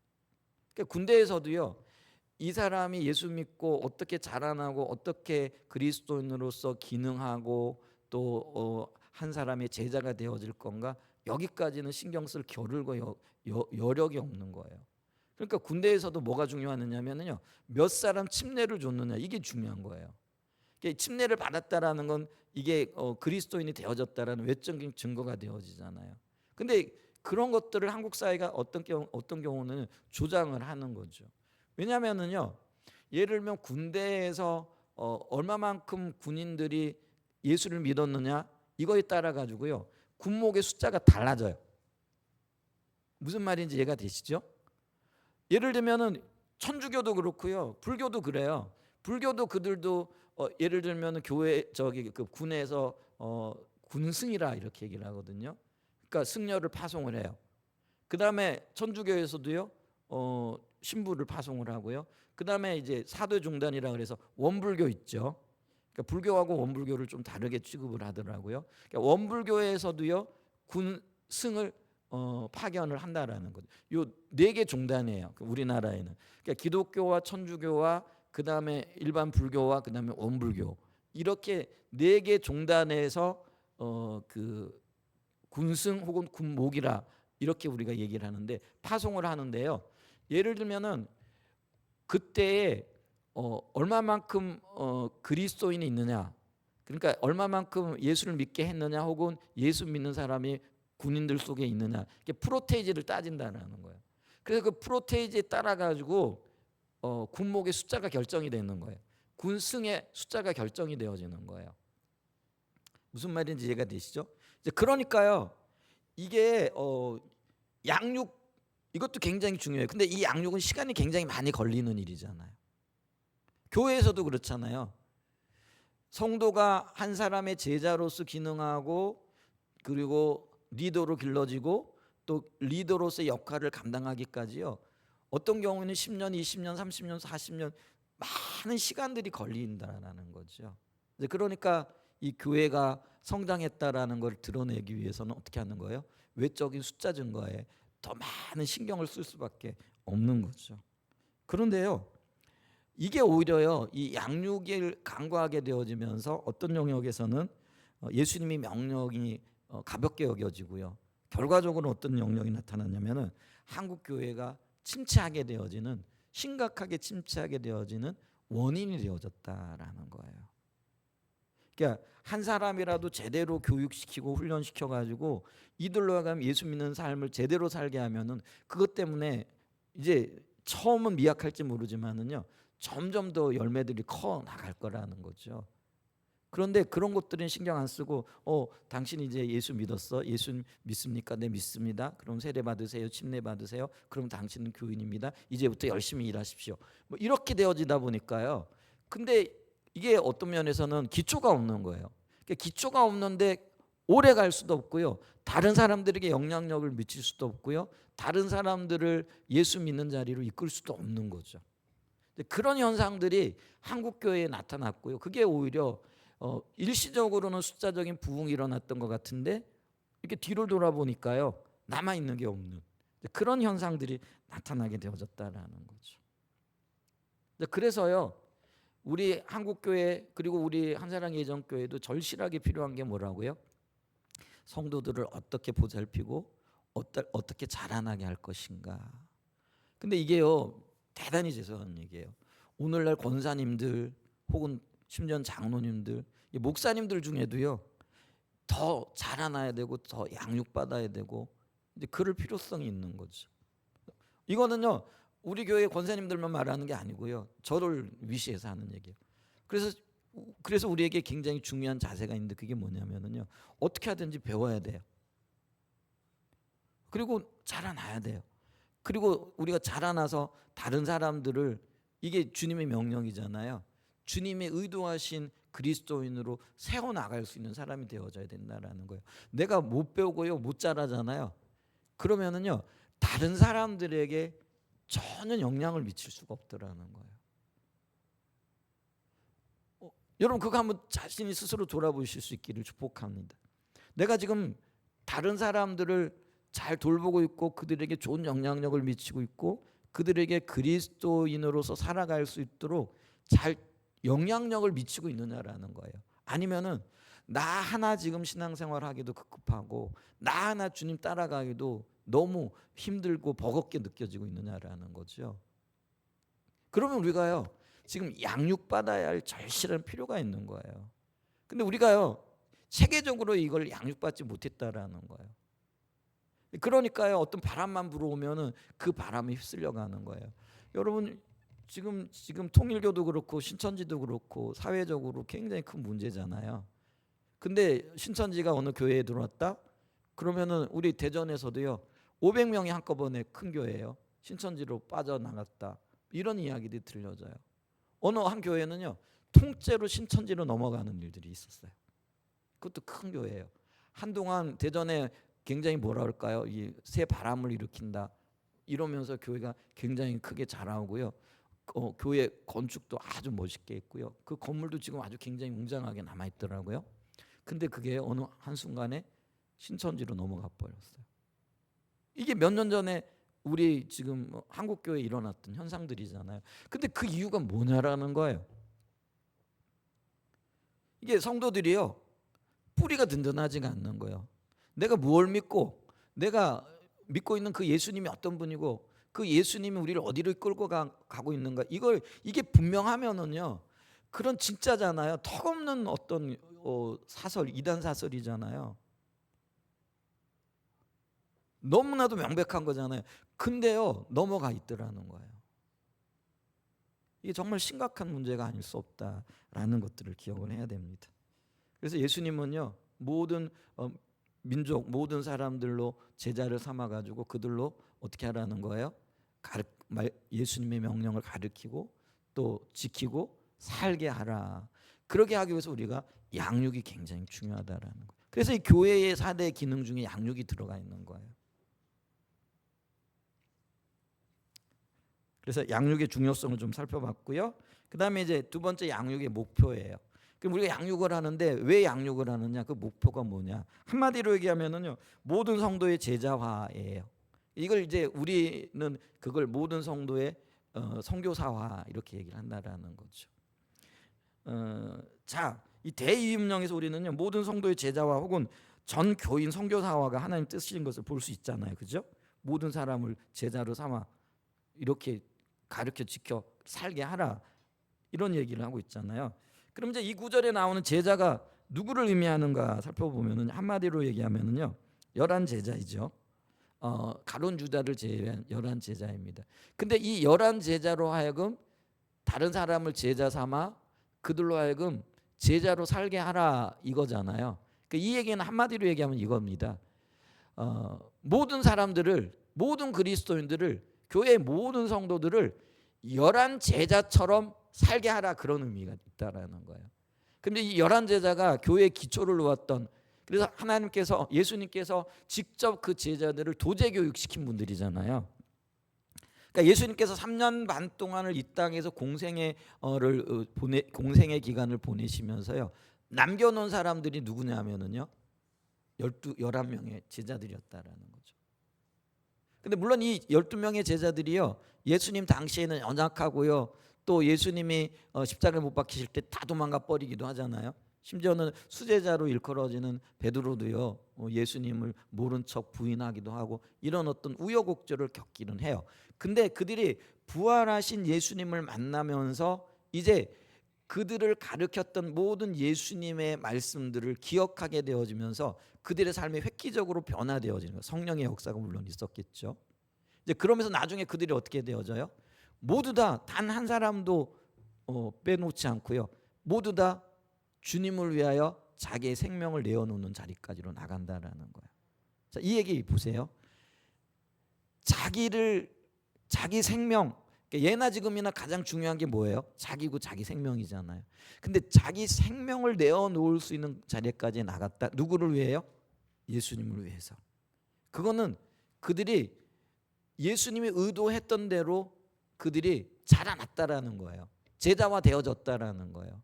그러니까 군대에서도요, 이 사람이 예수 믿고 어떻게 자라나고 어떻게 그리스도인으로서 기능하고 또 한 사람의 제자가 되어질 건가, 여기까지는 신경 쓸 겨를과 여력이 없는 거예요. 그러니까 군대에서도 뭐가 중요하느냐면요, 몇 사람 침례를 줬느냐, 이게 중요한 거예요. 그러니까 침례를 받았다라는 건 이게 그리스도인이 되어졌다라는 외적인 증거가 되어지잖아요. 근데 그런 것들을 한국 사회가 어떤 경우는 조장을 하는 거죠. 왜냐하면은요, 예를 들면 군대에서 얼마만큼 군인들이 예수를 믿었느냐, 이거에 따라 가지고요 군목의 숫자가 달라져요. 무슨 말인지 이해가 되시죠? 예를 들면은 천주교도 그렇고요, 불교도 그래요. 불교도 그들도 예를 들면 교회 저기 그 군에서 군승이라 이렇게 얘기를 하거든요. 그러니까 승려를 파송을 해요. 그다음에 천주교에서도요. 신부를 파송을 하고요. 그다음에 이제 사도중단이라 그래서 원불교 있죠. 그러니까 불교하고 원불교를 좀 다르게 취급을 하더라고요. 그러니까 원불교에서도요. 군승을 파견을 한다라는 거죠. 요 네 개 종단이에요. 우리나라에는. 그러니까 기독교와 천주교와 그다음에 일반 불교와 그다음에 원불교 이렇게 네 개 종단에서 그 군승 혹은 군목이라 이렇게 우리가 얘기를 하는데 파송을 하는데요. 예를 들면은 그때에 얼마만큼 그리스도인이 있느냐, 그러니까 얼마만큼 예수를 믿게 했느냐 혹은 예수 믿는 사람이 군인들 속에 있느냐, 이게 프로테이지를 따진다는 거예요. 그래서 그 프로테이지에 따라 가지고 군목의 숫자가 결정이 되는 거예요. 군승의 숫자가 결정이 되어지는 거예요. 무슨 말인지 이해가 되시죠? 이제 그러니까요. 이게 양육 이것도 굉장히 중요해요. 근데 이 양육은 시간이 굉장히 많이 걸리는 일이잖아요. 교회에서도 그렇잖아요. 성도가 한 사람의 제자로서 기능하고 그리고 리더로 길러지고 또 리더로서의 역할을 감당하기까지요. 어떤 경우에는 10년, 20년, 30년, 40년 많은 시간들이 걸린다라는 거죠. 그러니까 이 교회가 성장했다라는 걸 드러내기 위해서는 어떻게 하는 거예요? 외적인 숫자 증가에 더 많은 신경을 쓸 수밖에 없는 거죠. 그런데요, 이게 오히려요, 이 양육을 강구하게 되어지면서 어떤 영역에서는 예수님이 명령이 가볍게 여겨지고요. 결과적으로 어떤 영역이 나타났냐면은 한국 교회가 침체하게 되어지는, 심각하게 침체하게 되어지는 원인이 되어졌다라는 거예요. 그러니까 한 사람이라도 제대로 교육시키고 훈련시켜 가지고 이들로 하여금 예수 믿는 삶을 제대로 살게 하면은 그것 때문에 이제 처음은 미약할지 모르지만은요, 점점 더 열매들이 커 나갈 거라는 거죠. 그런데 그런 것들은 신경 안 쓰고 당신 이제 예수 믿었어? 예수 믿습니까? 네 믿습니다. 그럼 세례 받으세요. 침례 받으세요. 그럼 당신은 교인입니다. 이제부터 열심히 일하십시오. 뭐 이렇게 되어지다 보니까요. 근데 이게 어떤 면에서는 기초가 없는 거예요. 그러니까 기초가 없는데 오래 갈 수도 없고요. 다른 사람들에게 영향력을 미칠 수도 없고요. 다른 사람들을 예수 믿는 자리로 이끌 수도 없는 거죠. 그런 현상들이 한국 교회에 나타났고요. 그게 오히려 일시적으로는 숫자적인 부흥이 일어났던 것 같은데 이렇게 뒤를 돌아보니까요, 남아 있는 게 없는 그런 현상들이 나타나게 되어졌다라는 거죠. 그래서요, 우리 한국 교회 그리고 우리 한사랑 예정교회도 절실하게 필요한 게 뭐라고요? 성도들을 어떻게 보살피고 어떻게 자라나게 할 것인가. 근데 이게요, 대단히 죄송한 얘기예요. 오늘날 권사님들 혹은 심지어 장로님들, 목사님들 중에도요, 더 자라나야 되고 더 양육받아야 되고 이제 그럴 필요성이 있는 거죠. 이거는요, 우리 교회 권사님들만 말하는 게 아니고요, 저를 위시해서 하는 얘기예요. 그래서 우리에게 굉장히 중요한 자세가 있는데 그게 뭐냐면요, 어떻게 하든지 배워야 돼요. 그리고 자라나야 돼요. 그리고 우리가 자라나서 다른 사람들을, 이게 주님의 명령이잖아요. 주님의 의도하신 그리스도인으로 세워나갈 수 있는 사람이 되어져야 된다라는 거예요. 내가 못 배우고요, 못 자라잖아요. 그러면은요, 다른 사람들에게 전혀 영향을 미칠 수가 없더라는 거예요. 여러분 그거 한번 자신이 스스로 돌아보실 수 있기를 축복합니다. 내가 지금 다른 사람들을 잘 돌보고 있고 그들에게 좋은 영향력을 미치고 있고 그들에게 그리스도인으로서 살아갈 수 있도록 잘 영향력을 미치고 있느냐라는 거예요. 아니면은 나 하나 지금 신앙생활하기도 급급하고 나 하나 주님 따라가기도 너무 힘들고 버겁게 느껴지고 있느냐라는 거죠. 그러면 우리가요, 지금 양육받아야 할 절실한 필요가 있는 거예요. 근데 우리가요, 체계적으로 이걸 양육받지 못했다라는 거예요. 그러니까요, 어떤 바람만 불어오면은 그 바람에 휩쓸려 가는 거예요. 여러분 지금 통일교도 그렇고 신천지도 그렇고 사회적으로 굉장히 큰 문제잖아요. 근데 신천지가 어느 교회에 들어왔다? 그러면은 우리 대전에서도요, 500명이 한꺼번에 큰 교회예요. 신천지로 빠져나갔다. 이런 이야기들이 들려져요. 어느 한 교회는요 통째로 신천지로 넘어가는 일들이 있었어요. 그것도 큰 교회예요. 한동안 대전에 굉장히 뭐라 그럴까요? 이 새 바람을 일으킨다 이러면서 교회가 굉장히 크게 자라오고요. 교회 건축도 아주 멋있게 했고요. 그 건물도 지금 아주 굉장히 웅장하게 남아 있더라고요. 근데 그게 어느 한순간에 신천지로 넘어가 버렸어요. 이게 몇 년 전에 우리 지금 한국 교회에 일어났던 현상들이잖아요. 근데 그 이유가 뭐냐라는 거예요. 이게 성도들이요 뿌리가 든든하지가 않는 거예요. 내가 무엇을 믿고 내가 믿고 있는 그 예수님이 어떤 분이고 그 예수님이 우리를 어디로 끌고 가고 있는가 이게 분명하면은요 그런 진짜잖아요. 턱없는 어떤 사설 이단 사설이잖아요. 너무나도 명백한 거잖아요. 근데요 넘어가 있더라는 거예요. 이게 정말 심각한 문제가 아닐 수 없다라는 것들을 기억을 해야 됩니다. 그래서 예수님은요 모든 민족 모든 사람들로 제자를 삼아가지고 그들로 어떻게 하라는 거예요? 예수님의 명령을 가르치고 또 지키고 살게 하라. 그러게 하기 위해서 우리가 양육이 굉장히 중요하다라는 거예요. 그래서 이 교회의 4대 기능 중에 양육이 들어가 있는 거예요. 그래서 양육의 중요성을 좀 살펴봤고요. 그 다음에 이제 두 번째 양육의 목표예요. 그럼 우리가 양육을 하는데 왜 양육을 하느냐? 그 목표가 뭐냐? 한마디로 얘기하면은요, 모든 성도의 제자화예요. 이걸 이제 우리는 그걸 모든 성도의 선교사화 이렇게 얘기를 한다라는 거죠. 자, 이 대이음령에서 우리는요 모든 성도의 제자화 혹은 전 교인 선교사화가 하나님 뜻인 것을 볼 수 있잖아요, 그죠? 모든 사람을 제자로 삼아 이렇게 가르쳐 지켜 살게 하라 이런 얘기를 하고 있잖아요. 그럼 이제 이 구절에 나오는 제자가 누구를 의미하는가 살펴보면은 한마디로 얘기하면은요 11 제자이죠. 가룟 유다를 제외한 11 제자입니다. 근데 이 11 제자로 하여금 다른 사람을 제자 삼아 그들로 하여금 제자로 살게 하라 이거잖아요. 이 얘기는 한마디로 얘기하면 이겁니다. 모든 사람들을 모든 그리스도인들을 교회의 모든 성도들을 11 제자처럼 살게 하라 그런 의미가 있다라는 거예요. 근데 이 11 제자가 교회의 기초를 놓았던 그래서 하나님께서 예수님께서 직접 그 제자들을 도제 교육시킨 분들이잖아요. 그러니까 예수님께서 3년 반 동안을 이 땅에서 공생의 기간을 보내시면서요. 남겨놓은 사람들이 누구냐면은요. 11명의 제자들이었다라는 거죠. 근데 물론 이 12명의 제자들이요. 예수님 당시에는 연약하고요. 또 예수님이 십자가에 못 박히실 때 다 도망가 버리기도 하잖아요. 심지어는 수제자로 일컬어지는 베드로도요. 예수님을 모른 척 부인하기도 하고 이런 어떤 우여곡절을 겪기는 해요. 근데 그들이 부활하신 예수님을 만나면서 이제 그들을 가르쳤던 모든 예수님의 말씀들을 기억하게 되어지면서 그들의 삶이 획기적으로 변화되어지는 거예요. 성령의 역사가 물론 있었겠죠. 이제 그러면서 나중에 그들이 어떻게 되어져요? 모두 다 단 한 사람도 빼놓지 않고요. 모두 다 주님을 위하여 자기의 생명을 내어놓는 자리까지로 나간다라는 거예요. 자, 이 얘기 보세요. 자기 생명, 예나 지금이나 가장 중요한 게 뭐예요? 자기고 자기 생명이잖아요. 근데 자기 생명을 내어놓을 수 있는 자리까지 나갔다. 누구를 위해요? 예수님을 위해서. 그거는 그들이 예수님이 의도했던 대로 그들이 자라났다라는 거예요. 제자화 되어졌다라는 거예요.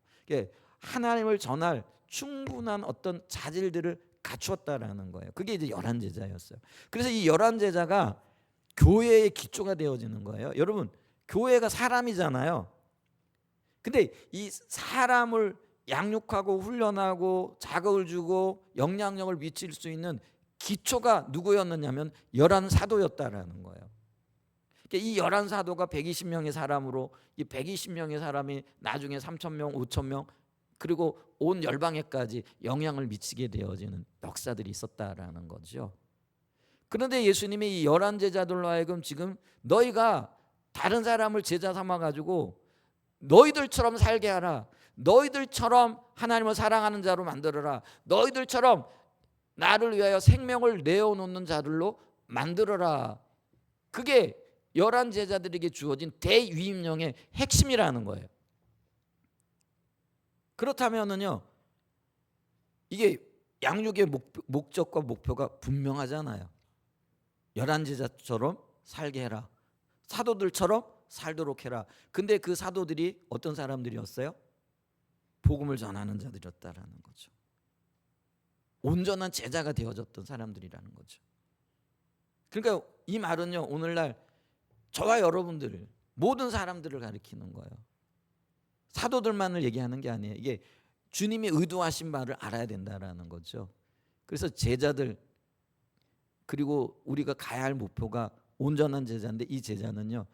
하나님을 전할 충분한 어떤 자질들을 갖추었다라는 거예요. 그게 이제 11 제자였어요. 그래서 이 11 제자가 교회의 기초가 되어지는 거예요. 여러분, 교회가 사람이잖아요. 근데 이 사람을 양육하고 훈련하고 자극을 주고 영향력을 미칠 수 있는 기초가 누구였느냐면 11 사도였다라는 거예요. 이 11 사도가 120명의 사람으로 이 120명의 사람이 나중에 3,000명, 5,000명 그리고 온 열방에까지 영향을 미치게 되어지는 역사들이 있었다라는 거죠. 그런데 예수님이 이 11 제자들로 하여금 지금 너희가 다른 사람을 제자 삼아가지고 너희들처럼 살게 하라. 너희들처럼 하나님을 사랑하는 자로 만들어라. 너희들처럼 나를 위하여 생명을 내어놓는 자들로 만들어라. 그게 11 제자들에게 주어진 대위임령의 핵심이라는 거예요. 그렇다면은요, 이게 양육의 목적과 목표가 분명하잖아요. 열한 제자처럼 살게 해라, 사도들처럼 살도록 해라. 근데 그 사도들이 어떤 사람들이었어요? 복음을 전하는 자들이었다라는 거죠. 온전한 제자가 되어졌던 사람들이라는 거죠. 그러니까 이 말은요, 오늘날 저와 여러분들 모든 사람들을 가리키는 거예요. 사도들만을 얘기하는 게 아니에요. 이게 주님이 의도하신 바를 알아야 된다라는 거죠. 그래서 제자들, 그리고 우리가 가야 할 목표가 온전한 제자인데, 이 제자는요,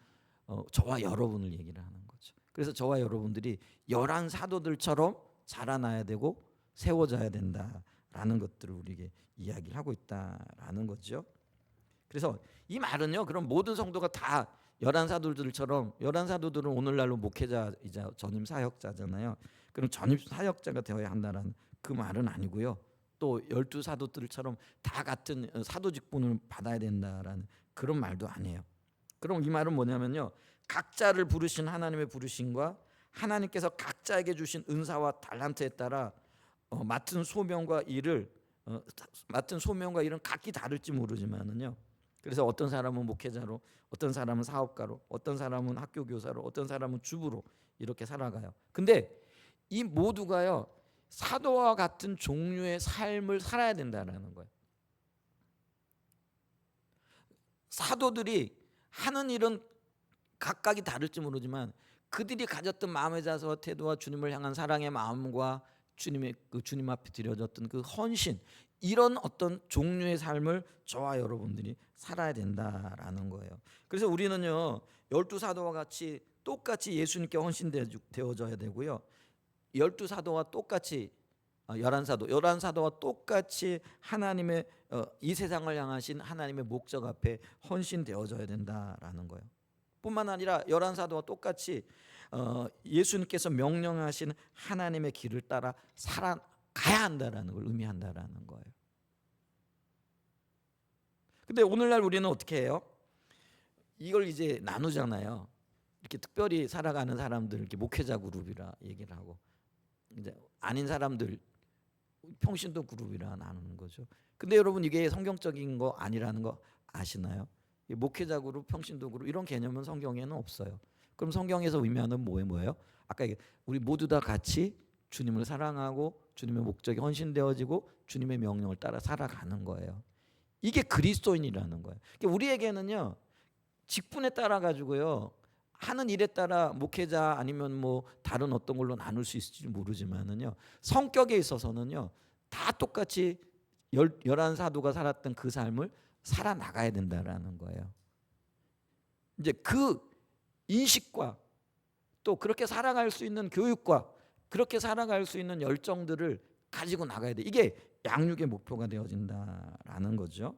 저와 여러분을 얘기를 하는 거죠. 그래서 저와 여러분들이 열한 사도들처럼 자라나야 되고 세워져야 된다라는 것들을 우리에게 이야기를 하고 있다라는 거죠. 그래서 이 말은요, 그럼 모든 성도가 다 열한 사도들처럼, 열한 사도들은 오늘날로 목회자이자 전임 사역자잖아요. 그럼 전임 사역자가 되어야 한다는 그 말은 아니고요. 또 12사도들처럼 다 같은 사도 직분을 받아야 된다라는 그런 말도 아니에요. 그럼 이 말은 뭐냐면요, 각자를 부르신 하나님의 부르심과 하나님께서 각자에게 주신 은사와 달란트에 따라 맡은 소명과 일은 각기 다를지 모르지만은요, 그래서 어떤 사람은 목회자로, 어떤 사람은 사업가로, 어떤 사람은 학교 교사로, 어떤 사람은 주부로 이렇게 살아가요. 근데 이 모두가요, 사도와 같은 종류의 삶을 살아야 된다는 거예요. 사도들이 하는 일은 각각이 다를지 모르지만 그들이 가졌던 마음의 자세와 태도와 주님을 향한 사랑의 마음과 주님 앞에 드려졌던 그 헌신, 이런 어떤 종류의 삶을 저와 여러분들이 살아야 된다라는 거예요. 그래서 우리는요, 12사도와 같이 똑같이 예수님께 헌신되어져야 되고요, 12사도와 똑같이 11사도와 똑같이 하나님의 이 세상을 향하신 하나님의 목적 앞에 헌신되어져야 된다라는 거예요. 뿐만 아니라 11사도와 똑같이 예수님께서 명령하신 하나님의 길을 따라 살아가야 한다라는 걸 의미한다라는 거예요. 근데 오늘날 우리는 어떻게 해요? 이걸 이제 나누잖아요. 이렇게 특별히 살아가는 사람들, 이렇게 목회자 그룹이라 얘기를 하고, 이제 아닌 사람들 평신도 그룹이라 나누는 거죠. 근데 여러분, 이게 성경적인 거 아니라는 거 아시나요? 목회자 그룹, 평신도 그룹, 이런 개념은 성경에는 없어요. 그럼 성경에서 의미하는 뭐예요? 아까 우리 모두 다 같이 주님을 사랑하고 주님의 목적에 헌신되어지고 주님의 명령을 따라 살아가는 거예요. 이게 그리스도인이라는 거예요. 그러니까 우리에게는요, 직분에 따라 가지고요, 하는 일에 따라 목회자 아니면 뭐 다른 어떤 걸로 나눌 수 있을지 모르지만은요, 성격에 있어서는요, 다 똑같이 11사도가 살았던 그 삶을 살아나가야 된다라는 거예요. 이제 그 인식과 또 그렇게 살아갈 수 있는 교육과 그렇게 살아갈 수 있는 열정들을 가지고 나가야 돼. 이게 양육의 목표가 되어진다라는 거죠.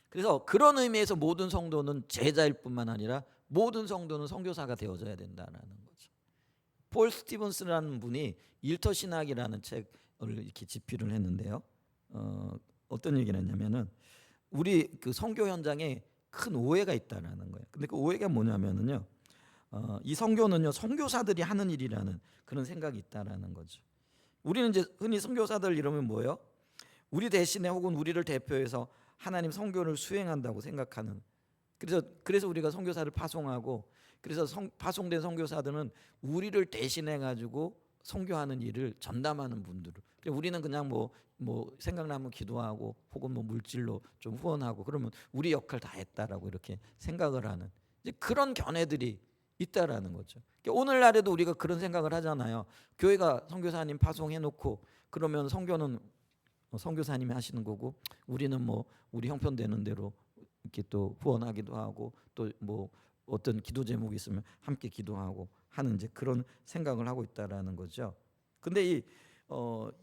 그래서 그런 의미에서 모든 성도는 제자일 뿐만 아니라 모든 성도는 선교사가 되어져야 된다라는 거죠. 폴 스티븐스라는 분이 일터 신학이라는 책을 이렇게 집필을 했는데요. 어떤 얘기를 했냐면은 우리 그 선교 현장에 큰 오해가 있다라는 거예요. 근데 그 오해가 뭐냐면은요, 이 선교는요, 선교사들이 하는 일이라는 그런 생각이 있다라는 거죠. 우리는 이제 흔히 선교사들 이러면 뭐예요? 우리 대신에 혹은 우리를 대표해서 하나님 선교를 수행한다고 생각하는, 그래서 우리가 선교사를 파송하고, 그래서 파송된 선교사들은 우리를 대신해 가지고 선교하는 일을 전담하는 분들을, 우리는 그냥 뭐 생각나면 기도하고 혹은 뭐 물질로 좀 후원하고 그러면 우리 역할 다 했다라고 이렇게 생각을 하는, 이제 그런 견해들이 있다라는 거죠. 그러니까 오늘날에도 우리가 그런 생각을 하잖아요. 교회가 선교사님 파송해 놓고 그러면 선교는 선교사님이 하시는 거고 우리는 뭐 우리 형편되는 대로 이렇게 또 후원하기도 하고 또 뭐 어떤 기도 제목이 있으면 함께 기도하고 하는 이제 그런 생각을 하고 있다라는 거죠. 근데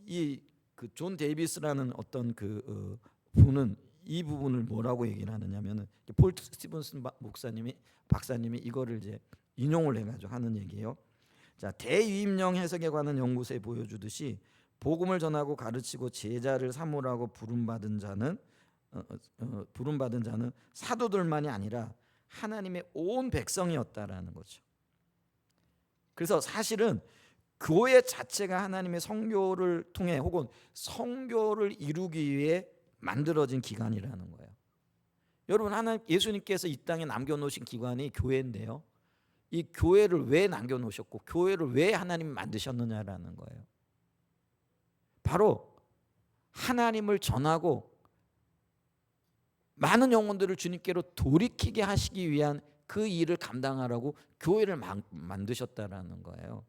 이 그 존 데이비스라는 어떤 그 분은 이 부분을 뭐라고 얘기를 하느냐면은 폴 스티븐슨 박사님이 이거를 이제 인용을 해가지고 하는 얘기예요. 자, 대유임령 해석에 관한 연구서에 보여주듯이 복음을 전하고 가르치고 제자를 삼으라고 부름받은 자는 사도들만이 아니라 하나님의 온 백성이었다라는 거죠. 그래서 사실은 교회 자체가 하나님의 성교를 통해 혹은 성교를 이루기 위해 만들어진 기관이라는 거예요. 여러분, 예수님께서 이 땅에 남겨놓으신 기관이 교회인데요. 이 교회를 왜 남겨놓으셨고 교회를 왜 하나님이 만드셨느냐라는 거예요. 바로 하나님을 전하고 많은 영혼들을 주님께로 돌이키게 하시기 위한 그 일을 감당하라고 교회를 만드셨다라는 거예요.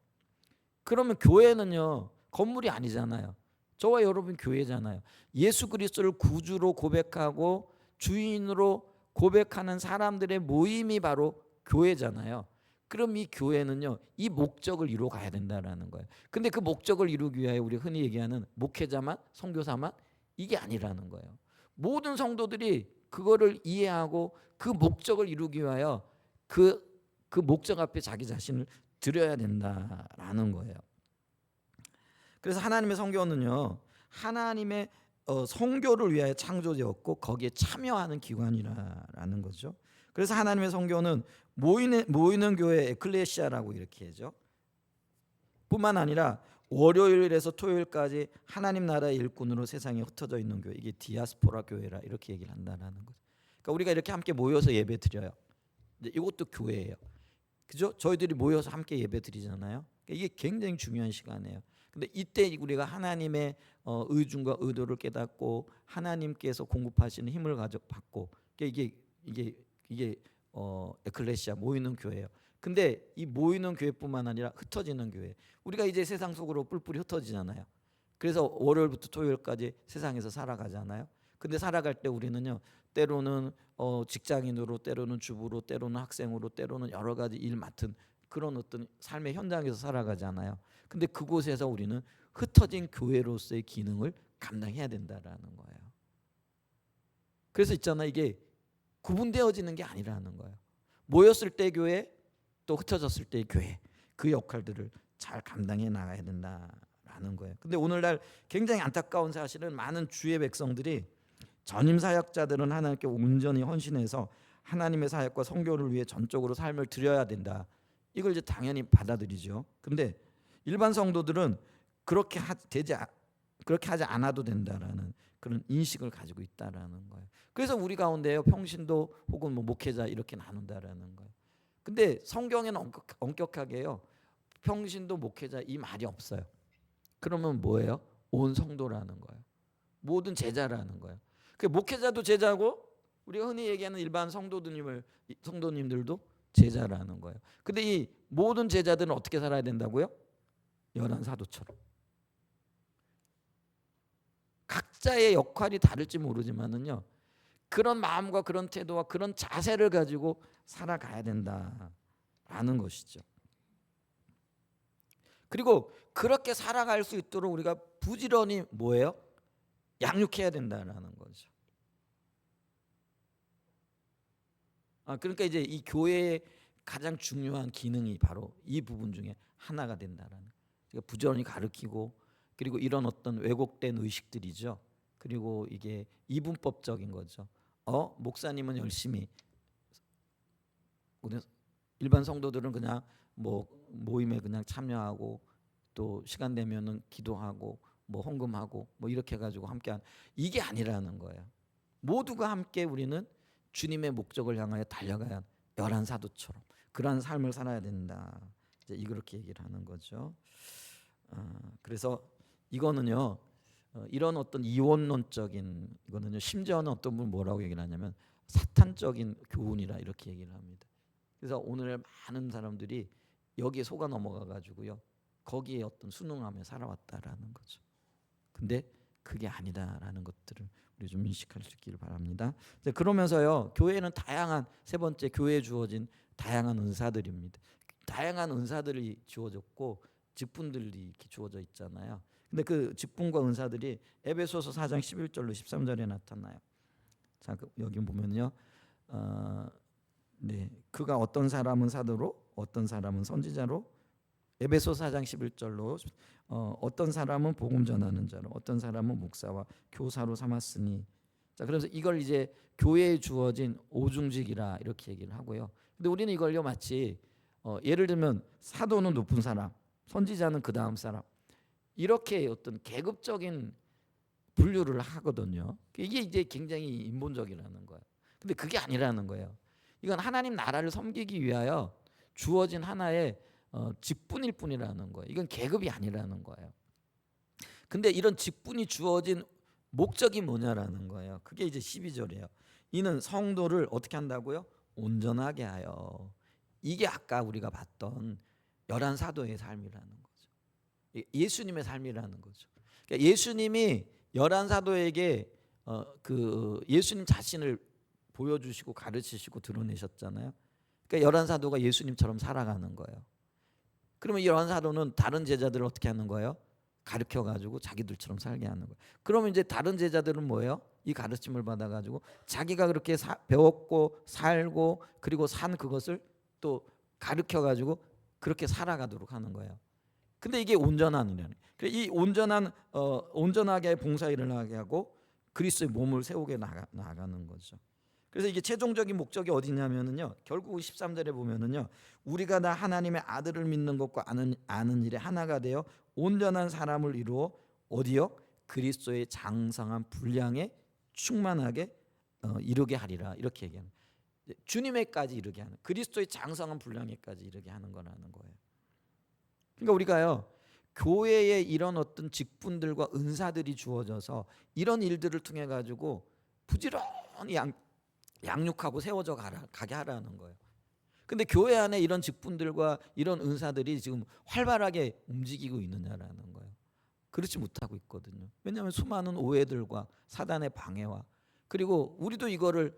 그러면 교회는요, 건물이 아니잖아요. 저와 여러분 교회잖아요. 예수 그리스도를 구주로 고백하고 주인으로 고백하는 사람들의 모임이 바로 교회잖아요. 그럼 이 교회는요, 이 목적을 이루어 가야 된다라는 거예요. 근데 그 목적을 이루기 위하여 우리 흔히 얘기하는 목회자만, 선교사만 이게 아니라는 거예요. 모든 성도들이 그거를 이해하고 그 목적을 이루기 위하여 그 목적 앞에 자기 자신을 드려야 된다라는 거예요. 그래서 하나님의 성교는요, 하나님의 성교를 위하여 창조되었고 거기에 참여하는 기관이라는 거죠. 그래서 하나님의 성교는 모이는 교회 에클레시아라고 이렇게 하죠. 뿐만 아니라 월요일에서 토요일까지 하나님 나라의 일꾼으로 세상에 흩어져 있는 교회, 이게 디아스포라 교회라 이렇게 얘기를 한다는 거죠. 그러니까 우리가 이렇게 함께 모여서 예배 드려요. 이것도 교회예요. 그죠? 저희들이 모여서 함께 예배 드리잖아요. 이게 굉장히 중요한 시간이에요. 근데 이때 우리가 하나님의 의중과 의도를 깨닫고 하나님께서 공급하시는 힘을 받고 이게 에클레시아 모이는 교회예요. 근데 이 모이는 교회뿐만 아니라 흩어지는 교회. 우리가 이제 세상 속으로 뿔뿔이 흩어지잖아요. 그래서 월요일부터 토요일까지 세상에서 살아가잖아요. 근데 살아갈 때 우리는요, 때로는 직장인으로, 때로는 주부로, 때로는 학생으로, 때로는 여러 가지 일 맡은 그런 어떤 삶의 현장에서 살아가잖아요. 근데 그곳에서 우리는 흩어진 교회로서의 기능을 감당해야 된다라는 거예요. 그래서 있잖아요, 이게 구분되어지는 게 아니라는 거예요. 모였을 때 교회, 또 흩어졌을 때 교회, 그 역할들을 잘 감당해 나가야 된다라는 거예요. 근데 오늘날 굉장히 안타까운 사실은 많은 주의 백성들이 전임 사역자들은 하나님께 온전히 헌신해서 하나님의 사역과 선교를 위해 전적으로 삶을 드려야 된다. 이걸 이제 당연히 받아들이죠. 근데 일반 성도들은 그렇게 하지 않아도 된다라는 그런 인식을 가지고 있다라는 거예요. 그래서 우리 가운데요, 평신도 혹은 목회자 이렇게 나눈다라는 거예요. 근데 성경에는 엄격하게요, 평신도 목회자 이 말이 없어요. 그러면 뭐예요? 온 성도라는 거예요. 모든 제자라는 거예요. 그 목회자도 제자고 우리가 흔히 얘기하는 일반 성도님들도 제자라는 거예요. 근데 이 모든 제자들은 어떻게 살아야 된다고요? 열한 사도처럼. 각자의 역할이 다를지 모르지만은요, 그런 마음과 그런 태도와 그런 자세를 가지고 살아가야 된다라는 것이죠. 그리고 그렇게 살아갈 수 있도록 우리가 부지런히 뭐예요? 양육해야 된다라는 거죠. 그러니까 이제 이 교회의 가장 중요한 기능이 바로 이 부분 중에 하나가 된다라는. 그러니까 부지런히 가르치고, 그리고 이런 어떤 왜곡된 의식들이죠. 그리고 이게 이분법적인 거죠. 목사님은 열심히, 일반 성도들은 그냥 모임에 그냥 참여하고 또 시간 되면은 기도하고 헌금하고 이렇게 해가지고 함께한, 이게 아니라는 거예요. 모두가 함께 우리는 주님의 목적을 향하여 달려가야 열한 사도처럼 그러한 삶을 살아야 된다. 이제 이렇게 얘기를 하는 거죠. 그래서 이거는요, 이런 어떤 이원론적인 이거는요, 심지어는 어떤 분 뭐라고 얘기를 하냐면 사탄적인 교훈이라 이렇게 얘기를 합니다. 그래서 오늘 많은 사람들이 여기에 속아 넘어가 가지고요, 거기에 어떤 순응하며 살아왔다라는 거죠. 근데 그게 아니다라는 것들을 우리 좀 인식할 수 있기를 바랍니다. 그러면서요, 교회는 다양한, 세 번째, 교회에 주어진 다양한 은사들입니다. 다양한 은사들이 주어졌고 직분들이 이렇게 주어져 있잖아요. 근데 그 직분과 은사들이 에베소서 4장 11절로 13절에 나타나요. 자, 여기 보면요, 그가 어떤 사람은 사도로, 어떤 사람은 선지자로, 에베소 4장 11절로 어떤 사람은 복음 전하는 자로, 어떤 사람은 목사와 교사로 삼았으니. 자, 그래서 이걸 이제 교회에 주어진 오중직이라 이렇게 얘기를 하고요. 근데 우리는 이걸요, 마치 예를 들면 사도는 높은 사람, 선지자는 그 다음 사람. 이렇게 어떤 계급적인 분류를 하거든요. 이게 이제 굉장히 인본적이라는 거예요. 근데 그게 아니라는 거예요. 이건 하나님 나라를 섬기기 위하여 주어진 하나의 직분일 뿐이라는 거예요. 이건 계급이 아니라는 거예요. 근데 이런 직분이 주어진 목적이 뭐냐라는 거예요. 그게 이제 12절이에요. 이는 성도를 어떻게 한다고요? 온전하게 하여. 이게 아까 우리가 봤던 열한 사도의 삶이라는 거죠. 예수님의 삶이라는 거죠. 그러니까 예수님이 열한 사도에게 그 예수님 자신을 보여주시고 가르치시고 드러내셨잖아요. 그러니까 열한 사도가 예수님처럼 살아가는 거예요. 그러면 이 열한 사도는 다른 제자들을 어떻게 하는 거예요? 가르쳐 가지고 자기들처럼 살게 하는 거예요. 그러면 이제 다른 제자들은 뭐예요? 이 가르침을 받아 가지고 자기가 그렇게 배웠고 살고 그리고 산 그것을 또 가르쳐 가지고 그렇게 살아가도록 하는 거예요. 근데 이게 온전함이라는. 이 온전하게 봉사 일을 하게 하고 그리스도의 몸을 세우게 나가는 거죠. 그래서 이게 최종적인 목적이 어디냐면은요. 결국 13절에 보면은요. 우리가 다 하나님의 아들을 믿는 것과 아는 일에 하나가 되어 온전한 사람을 이루어 어디요? 그리스도의 장성한 분량에 충만하게 이르게 하리라. 이렇게 얘기하는. 주님에까지 이르게 하는. 그리스도의 장성한 분량에까지 이르게 하는 거라는 거예요. 그러니까 우리가요. 교회에 이런 어떤 직분들과 은사들이 주어져서 이런 일들을 통해 가지고 부지런히 양육하고 세워져 가게 하라는 거예요. 근데 교회 안에 이런 직분들과 이런 은사들이 지금 활발하게 움직이고 있느냐라는 거예요. 그렇지 못하고 있거든요. 왜냐하면 수많은 오해들과 사단의 방해와 그리고 우리도 이거를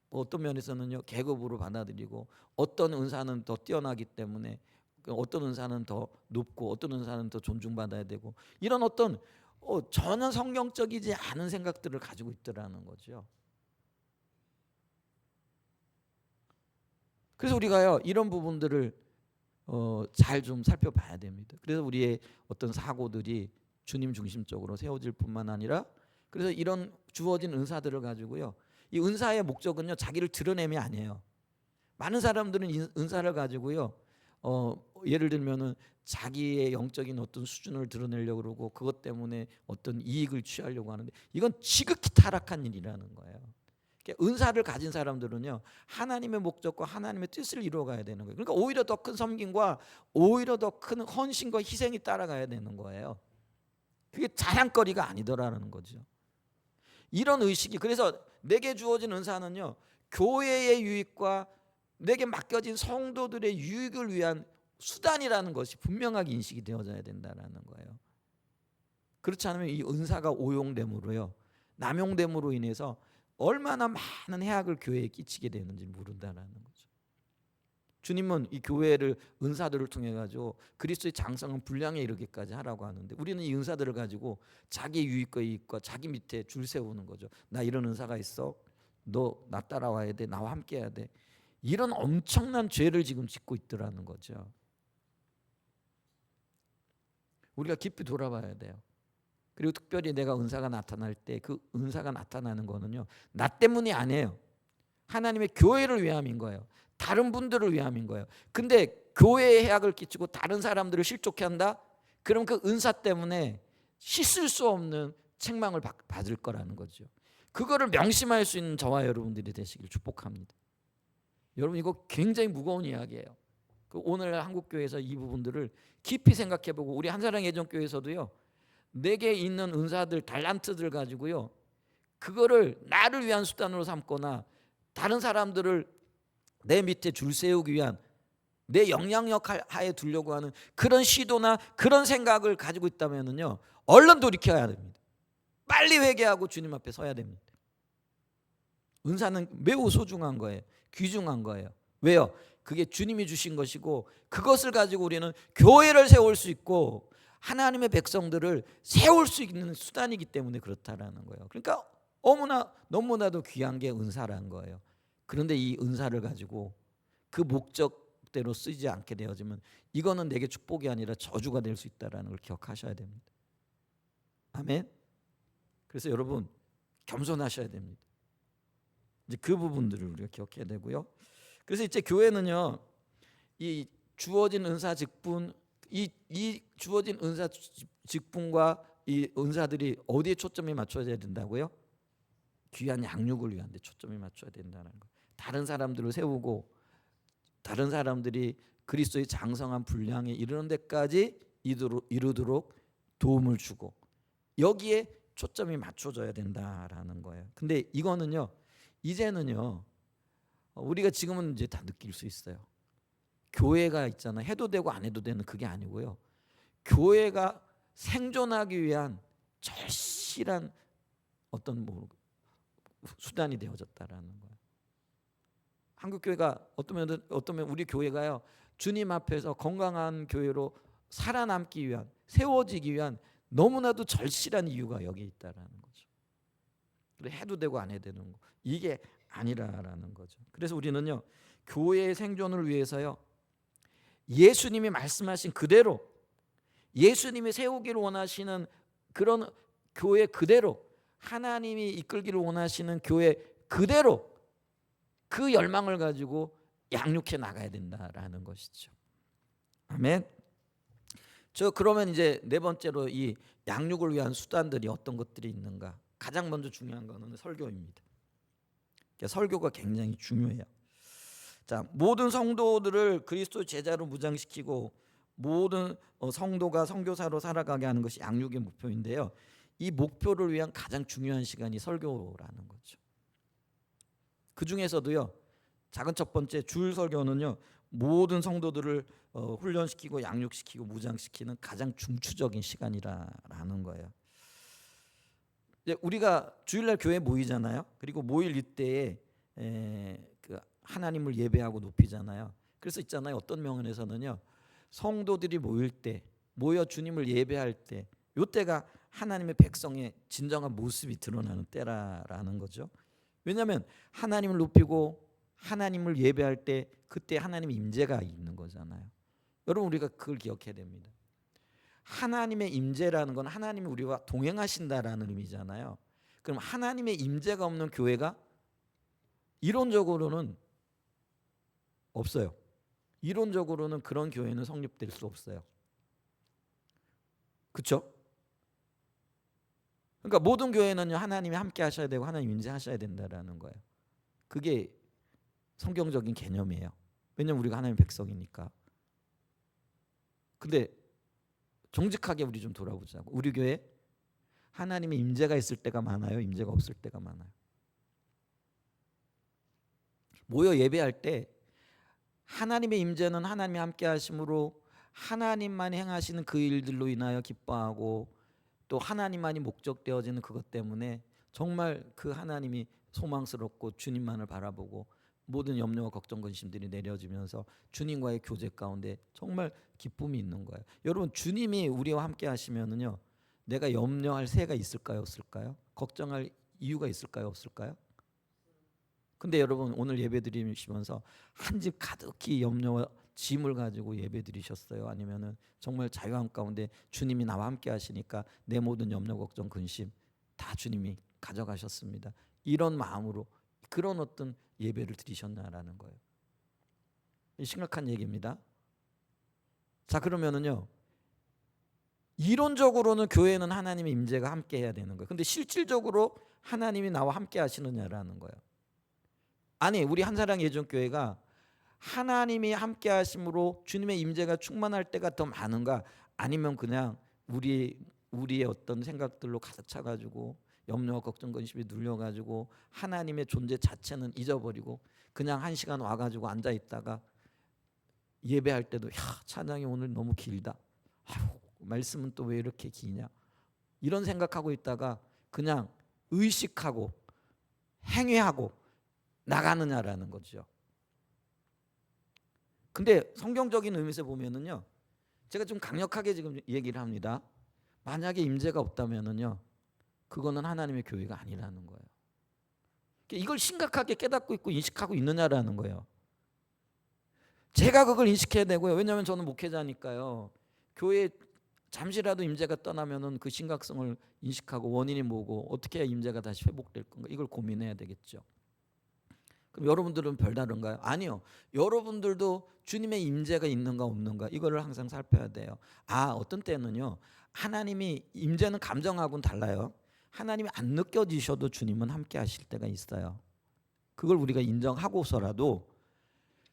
어떤 면에서는요 계급으로 받아들이고 어떤 은사는 더 뛰어나기 때문에 어떤 은사는 더 높고 어떤 은사는 더 존중받아야 되고 이런 어떤 전혀 성경적이지 않은 생각들을 가지고 있더라는 거죠. 그래서 우리가요 이런 부분들을 잘 좀 살펴봐야 됩니다. 그래서 우리의 어떤 사고들이 주님 중심적으로 세워질 뿐만 아니라 그래서 이런 주어진 은사들을 가지고요 이 은사의 목적은요 자기를 드러냄이 아니에요. 많은 사람들은 은사를 가지고요 예를 들면은 자기의 영적인 어떤 수준을 드러내려고 그러고 그것 때문에 어떤 이익을 취하려고 하는데 이건 지극히 타락한 일이라는 거예요. 은사를 가진 사람들은요 하나님의 목적과 하나님의 뜻을 이루어가야 되는 거예요. 그러니까 오히려 더 큰 섬김과 오히려 더 큰 헌신과 희생이 따라가야 되는 거예요. 그게 자랑거리가 아니더라는 거죠. 이런 의식이 그래서 내게 주어진 은사는요 교회의 유익과 내게 맡겨진 성도들의 유익을 위한 수단이라는 것이 분명하게 인식이 되어져야 된다는 거예요. 그렇지 않으면 이 은사가 오용됨으로요 남용됨으로 인해서 얼마나 많은 해악을 교회에 끼치게 되는지 모른다는 거죠. 주님은 이 교회를 은사들을 통해 가지고 그리스도의 장성한 분량에 이르기까지 하라고 하는데 우리는 이 은사들을 가지고 자기 유익과 이익과 자기 밑에 줄 세우는 거죠. 나 이런 은사가 있어. 너 나 따라와야 돼. 나와 함께 해야 돼. 이런 엄청난 죄를 지금 짓고 있더라는 거죠. 우리가 깊이 돌아봐야 돼요. 그리고 특별히 내가 은사가 나타날 때 그 은사가 나타나는 거는요 나 때문이 아니에요. 하나님의 교회를 위함인 거예요. 다른 분들을 위함인 거예요. 근데 교회에 해악을 끼치고 다른 사람들을 실족해 한다? 그럼 그 은사 때문에 씻을 수 없는 책망을 받을 거라는 거죠. 그거를 명심할 수 있는 저와 여러분들이 되시길 축복합니다. 여러분 이거 굉장히 무거운 이야기예요. 오늘 한국교회에서 이 부분들을 깊이 생각해보고 우리 한사랑 예전교회에서도요 내게 있는 은사들 달란트들 가지고요 그거를 나를 위한 수단으로 삼거나 다른 사람들을 내 밑에 줄 세우기 위한 내 영향력 하에 두려고 하는 그런 시도나 그런 생각을 가지고 있다면요 얼른 돌이켜야 됩니다. 빨리 회개하고 주님 앞에 서야 됩니다. 은사는 매우 소중한 거예요. 귀중한 거예요. 왜요? 그게 주님이 주신 것이고 그것을 가지고 우리는 교회를 세울 수 있고 하나님의 백성들을 세울 수 있는 수단이기 때문에 그렇다라는 거예요. 그러니까 너무나도 귀한 게 은사라는 거예요. 그런데 이 은사를 가지고 그 목적대로 쓰지 않게 되어지면 이거는 내게 축복이 아니라 저주가 될 수 있다는 걸 기억하셔야 됩니다. 아멘. 그래서 여러분 겸손하셔야 됩니다. 이제 그 부분들을 우리가 기억해야 되고요. 그래서 이제 교회는요 이 주어진 은사 직분 이 주어진 은사 직분과 이 은사들이 어디에 초점이 맞춰져야 된다고요? 귀한 양육을 위한 데 초점이 맞춰야 된다는 거. 다른 사람들을 세우고 다른 사람들이 그리스도의 장성한 분량에 이르는 데까지 이루도록 도움을 주고 여기에 초점이 맞춰져야 된다라는 거예요. 근데 이거는요, 이제는요, 우리가 지금은 이제 다 느낄 수 있어요. 교회가 있잖아요. 해도 되고 안 해도 되는 그게 아니고요. 교회가 생존하기 위한 절실한 어떤 수단이 되어졌다라는 거예요. 한국 교회가 어떠면 우리 교회가요, 주님 앞에서 건강한 교회로 살아남기 위한, 세워지기 위한 너무나도 절실한 이유가 여기 있다라는 거죠. 해도 되고 안 해도 되는 거, 이게 아니라라는 거죠. 그래서 우리는요, 교회의 생존을 위해서요, 예수님이 말씀하신 그대로, 예수님이 세우기를 원하시는 그런 교회 그대로, 하나님이 이끌기를 원하시는 교회 그대로 그 열망을 가지고 양육해 나가야 된다라는 것이죠. 아멘. 그러면 이제 네 번째로 이 양육을 위한 수단들이 어떤 것들이 있는가? 가장 먼저 중요한 거는 설교입니다. 설교가 굉장히 중요해요. 자, 모든 성도들을 그리스도 제자로 무장시키고 모든 성도가 선교사로 살아가게 하는 것이 양육의 목표인데요. 이 목표를 위한 가장 중요한 시간이 설교라는 거죠. 그 중에서도요, 작은 첫 번째 주일 설교는요, 모든 성도들을 훈련시키고 양육시키고 무장시키는 가장 중추적인 시간이라는 거예요. 이제 우리가 주일날 교회 모이잖아요. 그리고 모일 이때에 그 하나님을 예배하고 높이잖아요. 그래서 있잖아요. 어떤 명언에서는요, 성도들이 모여 주님을 예배할 때, 이때가 하나님의 백성의 진정한 모습이 드러나는 때라는 거죠. 왜냐하면 하나님을 높이고 하나님을 예배할 때 그때 하나님의 임재가 있는 거잖아요. 여러분, 우리가 그걸 기억해야 됩니다. 하나님의 임재라는 건 하나님이 우리와 동행하신다라는 의미잖아요. 그럼 하나님의 임재가 없는 교회가 이론적으로는 없어요. 이론적으로는 그런 교회는 성립될 수 없어요. 그렇죠? 그러니까 모든 교회는요, 하나님이 함께 하셔야 되고 하나님 임재하셔야 된다라는 거예요. 그게 성경적인 개념이에요. 왜냐하면 우리가 하나님의 백성이니까. 근데 정직하게 우리 좀 돌아보자고. 우리 교회 하나님의 임재가 있을 때가 많아요, 임재가 없을 때가 많아요. 모여 예배할 때 하나님의 임재는 하나님이 함께 하심으로 하나님만이 행하시는 그 일들로 인하여 기뻐하고 또 하나님만이 목적되어지는 그것 때문에 정말 그 하나님이 소망스럽고 주님만을 바라보고 모든 염려와 걱정 근심들이 내려지면서 주님과의 교제 가운데 정말 기쁨이 있는 거예요. 여러분, 주님이 우리와 함께 하시면은요, 내가 염려할 새가 있을까요, 없을까요? 걱정할 이유가 있을까요, 없을까요? 근데 여러분, 오늘 예배 드리시면서 한 집 가득히 염려와 짐을 가지고 예배 드리셨어요? 아니면은 정말 자유함 가운데 주님이 나와 함께 하시니까 내 모든 염려, 걱정, 근심 다 주님이 가져가셨습니다. 이런 마음으로 그런 어떤 예배를 드리셨나라는 거예요. 심각한 얘기입니다. 자, 그러면은요, 이론적으로는 교회는 하나님의 임재가 함께 해야 되는 거예요. 근데 실질적으로 하나님이 나와 함께 하시느냐라는 거예요. 아니, 우리 한사랑 예전교회가 하나님이 함께 하심으로 주님의 임재가 충만할 때가 더 많은가? 아니면 그냥 우리의 어떤 생각들로 가득 차가지고 염려와 걱정 근심이 눌려가지고 하나님의 존재 자체는 잊어버리고 그냥 한 시간 와가지고 앉아 있다가 예배할 때도 찬양이 오늘 너무 길다, 말씀은 또 왜 이렇게 기냐, 이런 생각하고 있다가 그냥 의식하고 행위하고 나가느냐라는 거죠. 근데 성경적인 의미에서 보면은요, 제가 좀 강력하게 지금 얘기를 합니다. 만약에 임재가 없다면은요, 그거는 하나님의 교회가 아니라는 거예요. 이걸 심각하게 깨닫고 있고 인식하고 있느냐라는 거예요. 제가 그걸 인식해야 되고요. 왜냐하면 저는 목회자니까요. 교회에 잠시라도 임재가 떠나면은 그 심각성을 인식하고 원인이 뭐고 어떻게 해야 임재가 다시 회복될 건가, 이걸 고민해야 되겠죠. 그럼 여러분들은 별다른가요? 아니요. 여러분들도 주님의 임재가 있는가 없는가 이거를 항상 살펴야 돼요. 어떤 때는요. 하나님이 임재는 감정하고는 달라요. 하나님이 안 느껴지셔도 주님은 함께 하실 때가 있어요. 그걸 우리가 인정하고서라도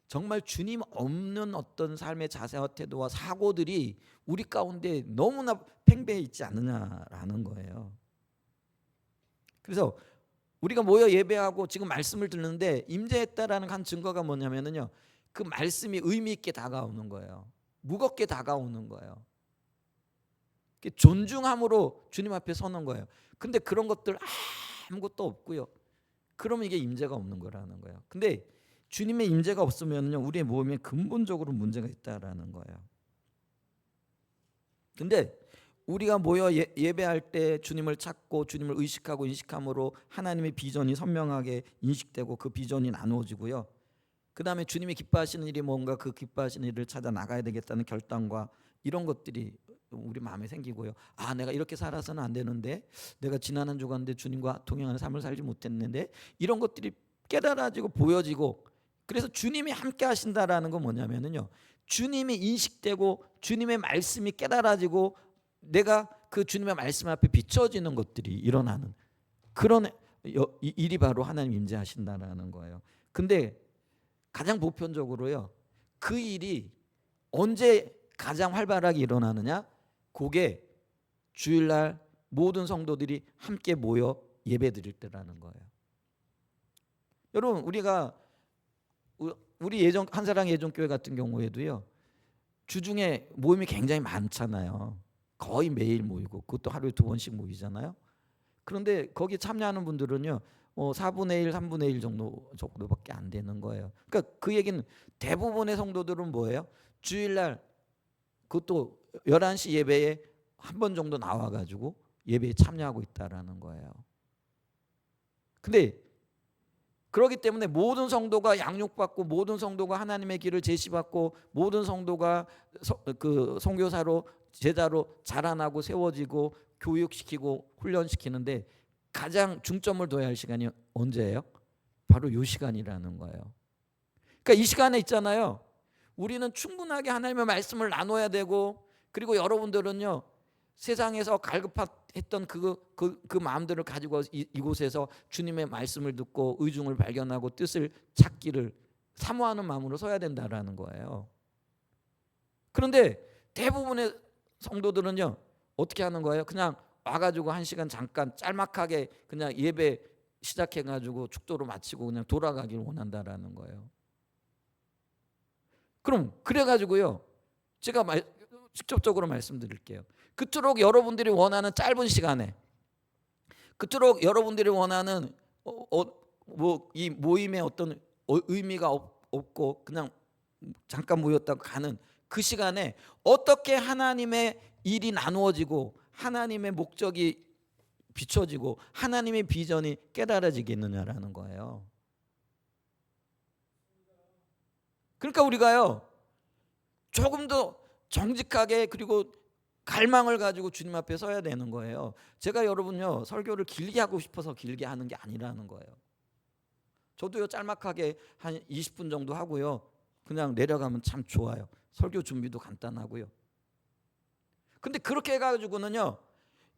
정말 주님 없는 어떤 삶의 자세와 태도와 사고들이 우리 가운데 너무나 팽배해 있지 않느냐라는 거예요. 그래서 우리가 모여 예배하고 지금 말씀을 듣는데 임재했다라는 한 증거가 뭐냐면요, 그 말씀이 의미 있게 다가오는 거예요. 무겁게 다가오는 거예요. 존중함으로 주님 앞에 서는 거예요. 근데 그런 것들 아무것도 없고요. 그러면 이게 임재가 없는 거라는 거예요. 근데 주님의 임재가 없으면요, 우리의 몸에 근본적으로 문제가 있다라는 거예요. 근데 우리가 모여 예배할 때 주님을 찾고 주님을 의식하고 인식함으로 하나님의 비전이 선명하게 인식되고 그 비전이 나누어지고요. 그 다음에 주님이 기뻐하시는 일이 뭔가 그 기뻐하시는 일을 찾아 나가야 되겠다는 결단과 이런 것들이 우리 마음에 생기고요. 내가 이렇게 살아서는 안 되는데, 내가 지난 한 주간데 주님과 동행하는 삶을 살지 못했는데, 이런 것들이 깨달아지고 보여지고, 그래서 주님이 함께 하신다라는 건 뭐냐면요, 주님이 인식되고 주님의 말씀이 깨달아지고 내가 그 주님의 말씀 앞에 비춰지는 것들이 일어나는 그런 일이 바로 하나님 임재하신다라는 거예요. 근데 가장 보편적으로요, 그 일이 언제 가장 활발하게 일어나느냐? 그게 주일날 모든 성도들이 함께 모여 예배드릴 때라는 거예요. 여러분, 우리 한사랑 예전교회 같은 경우에도요, 주중에 모임이 굉장히 많잖아요. 거의 매일 모이고 그것도 하루에 2번씩 모이잖아요. 그런데 거기 참여하는 분들은요, 4분의 1, 3분의 1 정도밖에 안 되는 거예요. 그러니까 그 얘기는 대부분의 성도들은 뭐예요? 주일날 그것도 11시 예배에 한 번 정도 나와가지고 예배에 참여하고 있다라는 거예요. 근데 그렇기 때문에 모든 성도가 양육받고 모든 성도가 하나님의 길을 제시받고 모든 성도가 그 선교사로 제자로 자라나고 세워지고 교육시키고 훈련시키는데 가장 중점을 둬야 할 시간이 언제예요? 바로 이 시간이라는 거예요. 그러니까 이 시간에 있잖아요, 우리는 충분하게 하나님의 말씀을 나눠야 되고, 그리고 여러분들은요, 세상에서 갈급했던 그 마음들을 가지고 이곳에서 주님의 말씀을 듣고 의중을 발견하고 뜻을 찾기를 사모하는 마음으로 서야 된다라는 거예요. 그런데 대부분의 성도들은요, 어떻게 하는 거예요? 그냥 와가지고 1시간 잠깐 짤막하게 그냥 예배 시작해가지고 축도로 마치고 그냥 돌아가기를 원한다라는 거예요. 그럼 그래가지고요, 제가 직접적으로 말씀드릴게요. 그토록 여러분들이 원하는 짧은 시간에, 그토록 여러분들이 원하는 이 모임에 어떤 의미가 없고 그냥 잠깐 모였다고 가는 그 시간에 어떻게 하나님의 일이 나누어지고 하나님의 목적이 비춰지고 하나님의 비전이 깨달아지겠느냐라는 거예요. 그러니까 우리가요, 조금 더 정직하게 그리고 갈망을 가지고 주님 앞에 서야 되는 거예요. 제가 여러분요, 설교를 길게 하고 싶어서 길게 하는 게 아니라는 거예요. 저도요, 짤막하게 한 20분 정도 하고요, 그냥 내려가면 참 좋아요. 설교 준비도 간단하고요. 근데 그렇게 해가지고는요,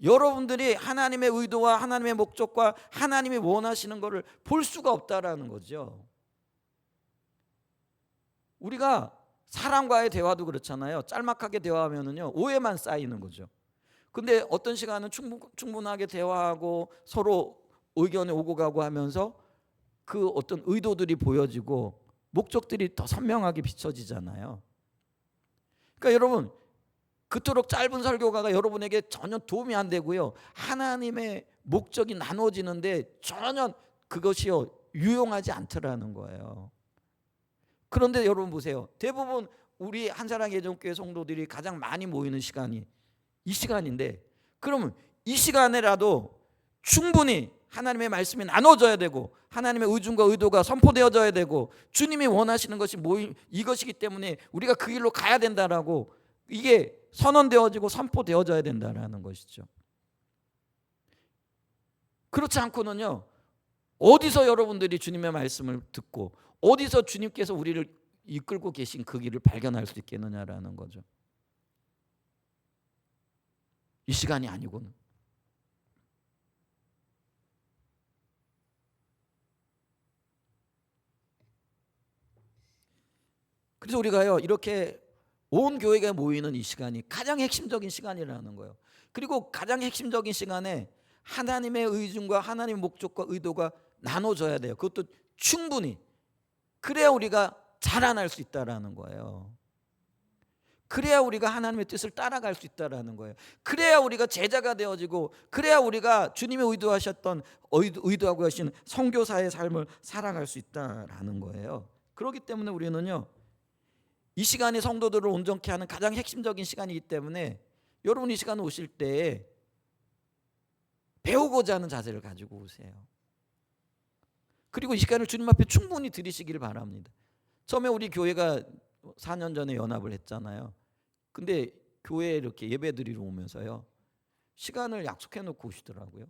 여러분들이 하나님의 의도와 하나님의 목적과 하나님이 원하시는 것을 볼 수가 없다라는 거죠. 우리가 사람과의 대화도 그렇잖아요. 짤막하게 대화하면은요, 오해만 쌓이는 거죠. 근데 어떤 시간은 충분하게 대화하고 서로 의견이 오고 가고 하면서 그 어떤 의도들이 보여지고 목적들이 더 선명하게 비춰지잖아요. 그러니까 여러분, 그토록 짧은 설교가 여러분에게 전혀 도움이 안 되고요, 하나님의 목적이 나눠지는데 전혀 그것이요 유용하지 않더라는 거예요. 그런데 여러분 보세요. 대부분 우리 한사랑 예전교회 성도들이 가장 많이 모이는 시간이 이 시간인데, 그러면 이 시간에라도 충분히 하나님의 말씀이 나눠져야 되고 하나님의 의중과 의도가 선포되어져야 되고 주님이 원하시는 것이 이것이기 때문에 우리가 그 길로 가야 된다라고 이게 선언되어지고 선포되어져야 된다라는 것이죠. 그렇지 않고는요, 어디서 여러분들이 주님의 말씀을 듣고 어디서 주님께서 우리를 이끌고 계신 그 길을 발견할 수 있겠느냐라는 거죠. 이 시간이 아니고는. 그래서 우리가요 이렇게 온 교회가 모이는 이 시간이 가장 핵심적인 시간이라는 거예요. 그리고 가장 핵심적인 시간에 하나님의 의중과 하나님의 목적과 의도가 나눠져야 돼요. 그것도 충분히. 그래야 우리가 자라날 수 있다라는 거예요. 그래야 우리가 하나님의 뜻을 따라갈 수 있다라는 거예요. 그래야 우리가 제자가 되어지고, 그래야 우리가 주님의 의도하고 하신 선교사의 삶을 살아갈 수 있다라는 거예요. 그렇기 때문에 우리는요 이 시간이 성도들을 온전케 하는 가장 핵심적인 시간이기 때문에 여러분 이 시간 오실 때 배우고자 하는 자세를 가지고 오세요. 그리고 이 시간을 주님 앞에 충분히 드리시기를 바랍니다. 처음에 우리 교회가 4년 전에 연합을 했잖아요. 근데 교회에 이렇게 예배 드리러 오면서요 시간을 약속해 놓고 오시더라고요.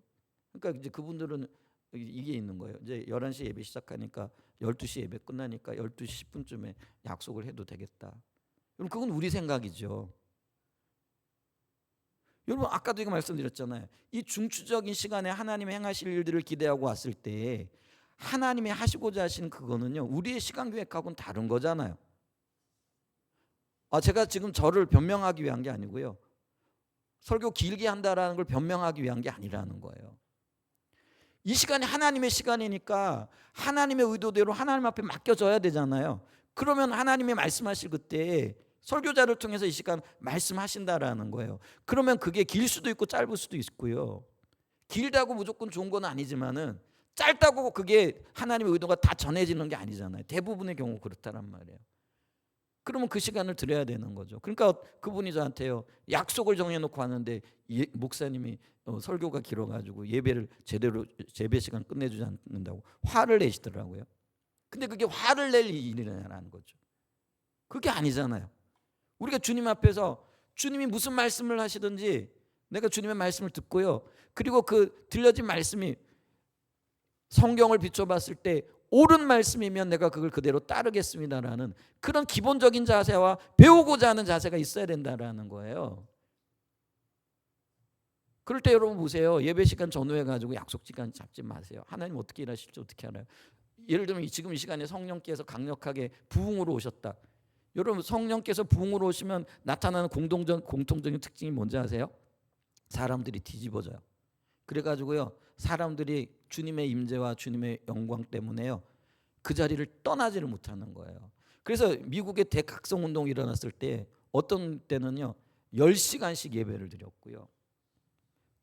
그러니까 이제 그분들은 이게 있는 거예요. 이제 11시 예배 시작하니까 12시 예배 끝나니까 12시 10분쯤에 약속을 해도 되겠다. 여러분 그건 우리 생각이죠. 여러분 아까도 이거 말씀드렸잖아요. 이 중추적인 시간에 하나님의 행하실 일들을 기대하고 왔을 때 하나님이 하시고자 하시는 그거는요 우리의 시간 계획하고는 다른 거잖아요. 제가 지금 저를 변명하기 위한 게 아니고요. 설교 길게 한다라는 걸 변명하기 위한 게 아니라는 거예요. 이 시간이 하나님의 시간이니까 하나님의 의도대로 하나님 앞에 맡겨져야 되잖아요. 그러면 하나님이 말씀하실 그때 설교자를 통해서 이 시간 말씀하신다라는 거예요. 그러면 그게 길 수도 있고 짧을 수도 있고요. 길다고 무조건 좋은 건 아니지만은 짧다고 그게 하나님의 의도가 다 전해지는 게 아니잖아요. 대부분의 경우 그렇다란 말이에요. 그러면 그 시간을 드려야 되는 거죠. 그러니까 그분이 저한테요 약속을 정해놓고 하는데 목사님이 설교가 길어가지고 예배를 제대로 예배 시간 끝내주지 않는다고 화를 내시더라고요. 근데 그게 화를 낼 일이라는 거죠. 그게 아니잖아요. 우리가 주님 앞에서 주님이 무슨 말씀을 하시든지 내가 주님의 말씀을 듣고요. 그리고 그 들려진 말씀이 성경을 비춰봤을 때 옳은 말씀이면 내가 그걸 그대로 따르겠습니다라는 그런 기본적인 자세와 배우고자 하는 자세가 있어야 된다라는 거예요. 그럴 때 여러분 보세요. 예배 시간 전후해 가지고 약속 시간 잡지 마세요. 하나님 어떻게 일하실지 어떻게 알아요? 예를 들면 지금 이 시간에 성령께서 강력하게 부흥으로 오셨다. 여러분 성령께서 부흥으로 오시면 나타나는 공통적인 특징이 뭔지 아세요? 사람들이 뒤집어져요. 그래가지고요 사람들이 주님의 임재와 주님의 영광 때문에요 그 자리를 떠나지를 못하는 거예요. 그래서 미국의 대각성 운동이 일어났을 때 어떤 때는요 10시간씩 예배를 드렸고요.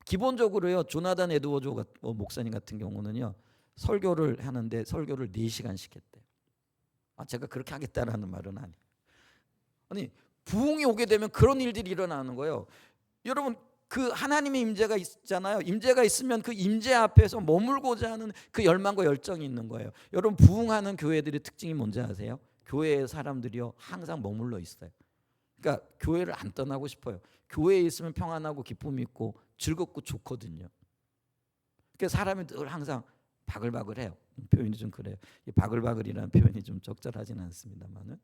기본적으로요 조나단 에드워즈 목사님 같은 경우는요 설교를 하는데 설교를 4시간씩 했대요. 제가 그렇게 하겠다라는 말은 아니에요. 아니 부흥이 오게 되면 그런 일들이 일어나는 거예요. 여러분 그 하나님의 임재가 있잖아요. 임재가 있으면 그 임재 앞에서 머물고자 하는 그 열망과 열정이 있는 거예요. 여러분 부흥하는 교회들의 특징이 뭔지 아세요? 교회의 사람들이요 항상 머물러 있어요. 그러니까 교회를 안 떠나고 싶어요. 교회에 있으면 평안하고 기쁨이 있고 즐겁고 좋거든요. 그러니까 사람이 늘 항상 바글바글해요. 표현이 좀 그래요. 이 바글바글이라는 표현이 좀 적절하지는 않습니다만은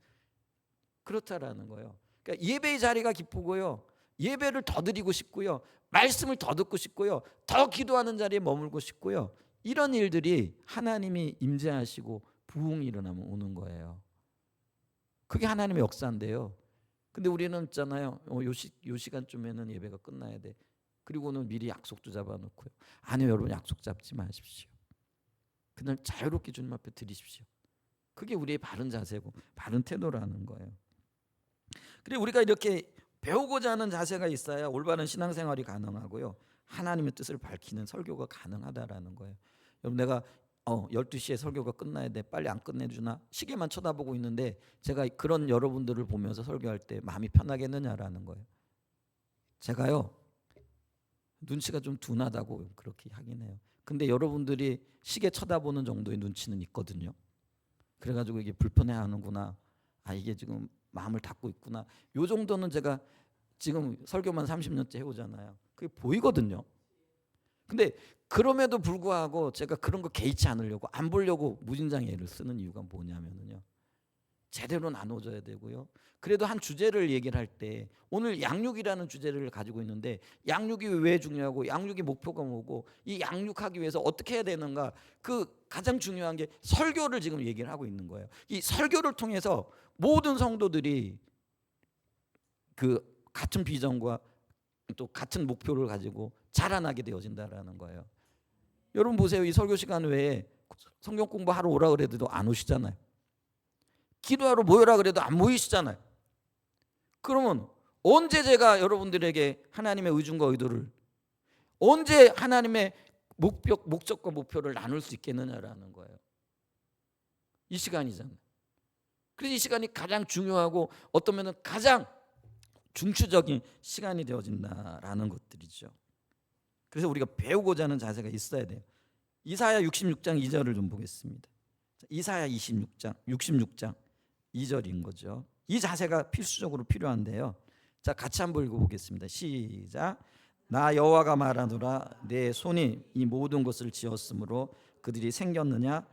그렇다라는 거예요. 그러니까 예배의 자리가 기쁘고요. 예배를 더 드리고 싶고요. 말씀을 더 듣고 싶고요. 더 기도하는 자리에 머물고 싶고요. 이런 일들이 하나님이 임재하시고 부흥이 일어나면 오는 거예요. 그게 하나님의 역사인데요. 근데 우리는 있잖아요. 요 시간쯤에는 예배가 끝나야 돼. 그리고는 미리 약속도 잡아놓고요. 아니요 여러분 약속 잡지 마십시오. 그날 자유롭게 주님 앞에 드리십시오. 그게 우리의 바른 자세고 바른 태도라는 거예요. 그리고 우리가 이렇게 배우고자 하는 자세가 있어야 올바른 신앙생활이 가능하고요. 하나님의 뜻을 밝히는 설교가 가능하다라는 거예요. 여러분 내가 12시에 설교가 끝나야 돼. 빨리 안 끝내주나? 시계만 쳐다보고 있는데 제가 그런 여러분들을 보면서 설교할 때 마음이 편하겠느냐라는 거예요. 제가요 눈치가 좀 둔하다고 그렇게 하긴 해요. 근데 여러분들이 시계 쳐다보는 정도의 눈치는 있거든요. 그래가지고 이게 불편해하는구나. 이게 지금 마음을 닫고 있구나. 요 정도는 제가 지금 설교만 30년째 해오잖아요. 그게 보이거든요. 근데 그럼에도 불구하고 제가 그런 거 개의치 않으려고 안 보려고 무진장애를 쓰는 이유가 뭐냐면요, 제대로 나눠줘야 되고요. 그래도 한 주제를 얘기를 할 때 오늘 양육이라는 주제를 가지고 있는데 양육이 왜 중요하고 양육의 목표가 뭐고 이 양육하기 위해서 어떻게 해야 되는가, 그 가장 중요한 게 설교를 지금 얘기를 하고 있는 거예요. 이 설교를 통해서 모든 성도들이 그 같은 비전과 또 같은 목표를 가지고 자라나게 되어진다라는 거예요. 여러분 보세요. 이 설교 시간 외에 성경 공부하러 오라 그래도 안 오시잖아요. 기도하러 모여라 그래도 안 모이시잖아요. 그러면 언제 제가 여러분들에게 하나님의 의중과 의도를, 언제 하나님의 목적과 목표를 나눌 수 있겠느냐라는 거예요. 이 시간이잖아요. 그래서 이 시간이 가장 중요하고 어떤 면은 가장 중추적인 시간이 되어진다라는 것들이죠. 그래서 우리가 배우고자 하는 자세가 있어야 돼요. 이사야 66장 2절을 좀 보겠습니다. 이사야 66장 2절인 거죠. 이 자세가 필수적으로 필요한데요. 자, 같이 한번 읽어보겠습니다. 시작. 나 여호와가 말하노라. 내 손이 이 모든 것을 지었으므로 그들이 생겼느니라.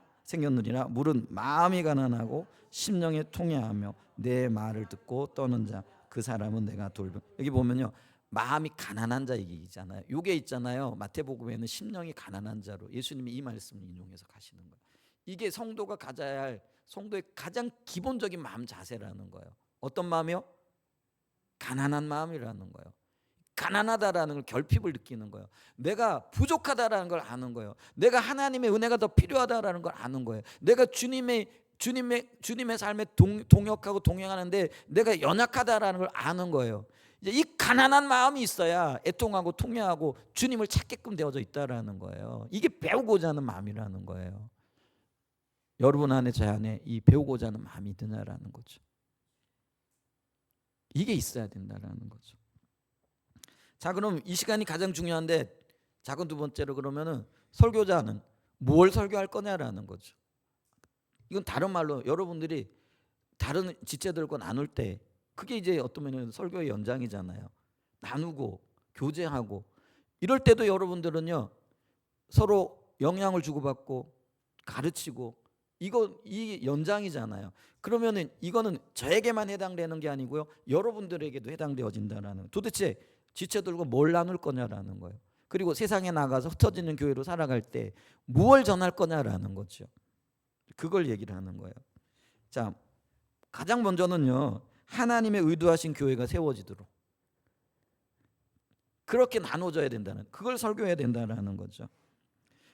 물은 마음이 가난하고 심령에 통해하며 내 말을 듣고 떠는 자 그 사람은 내가 돌보. 여기 보면요, 마음이 가난한 자 얘기잖아요. 요게 있잖아요. 마태복음에는 심령이 가난한 자로 예수님이 이 말씀을 인용해서 가시는 거예요. 이게 성도가 가져야 할 성도의 가장 기본적인 마음 자세라는 거예요. 어떤 마음이요? 가난한 마음이라는 거예요. 가난하다라는 걸 결핍을 느끼는 거예요. 내가 부족하다라는 걸 아는 거예요. 내가 하나님의 은혜가 더 필요하다라는 걸 아는 거예요. 내가 주님의 삶에 동역하고 동행하는데 내가 연약하다라는 걸 아는 거예요. 이제 이 가난한 마음이 있어야 애통하고 통회하고 주님을 찾게끔 되어져 있다라는 거예요. 이게 배우고자 하는 마음이라는 거예요. 여러분 안에 제 안에 이 배우고자 하는 마음이 드냐라는 거죠. 이게 있어야 된다라는 거죠. 자, 그럼 이 시간이 가장 중요한데, 작은 두 번째로 그러면은 설교자는 뭘 설교할 거냐라는 거죠. 이건 다른 말로 여러분들이 다른 지체들과 나눌 때 그게 이제 어떤 면에는 설교의 연장이잖아요. 나누고 교제하고 이럴 때도 여러분들은요, 서로 영향을 주고받고 가르치고 이 연장이잖아요. 그러면은 이거는 저에게만 해당되는 게 아니고요, 여러분들에게도 해당되어진다라는, 도대체 지체들과 뭘 나눌 거냐라는 거예요. 그리고 세상에 나가서 흩어지는 교회로 살아갈 때 무엇을 전할 거냐라는 거죠. 그걸 얘기를 하는 거예요. 자, 가장 먼저는요, 하나님의 의도하신 교회가 세워지도록 그렇게 나눠져야 된다는, 그걸 설교해야 된다는 거죠.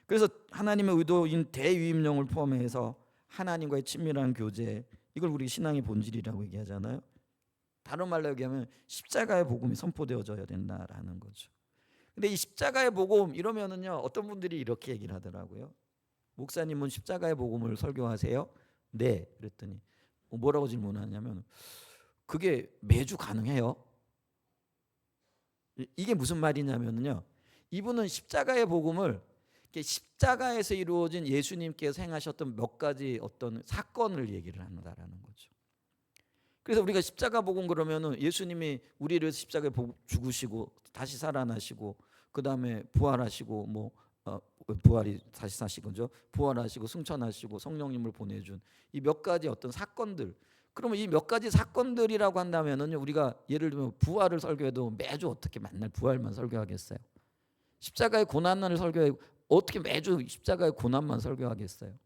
그래서 하나님의 의도인 대유임령을 포함해서 하나님과의 친밀한 교제, 이걸 우리 신앙의 본질이라고 얘기하잖아요. 다른 말로 얘기하면 십자가의 복음이 선포되어져야 된다라는 거죠. 근데 이 십자가의 복음 이러면은요, 어떤 분들이 이렇게 얘기를 하더라고요. 목사님은 십자가의 복음을 설교하세요? 네. 그랬더니 뭐라고 질문하냐면, 그게 매주 가능해요? 이게 무슨 말이냐면요, 이분은 십자가의 복음을 십자가에서 이루어진 예수님께서 행하셨던 몇 가지 어떤 사건을 얘기를 한다라는 거죠. 그래서 우리가 십자가 복음 그러면은 예수님이 우리를 위해서 십자가에 죽으시고 다시 살아나시고 그 다음에 부활하시고 부활이 다시 사신 거죠. 부활하시고 승천하시고 성령님을 보내준 이 몇 가지 어떤 사건들. 그러면 이 몇 가지 사건들이라고 한다면은 우리가 예를 들면 부활을 설교해도 매주 어떻게 맨날 부활만 설교하겠어요? 십자가의 고난을 설교해 어떻게 매주 십자가의 고난만 설교하겠어요?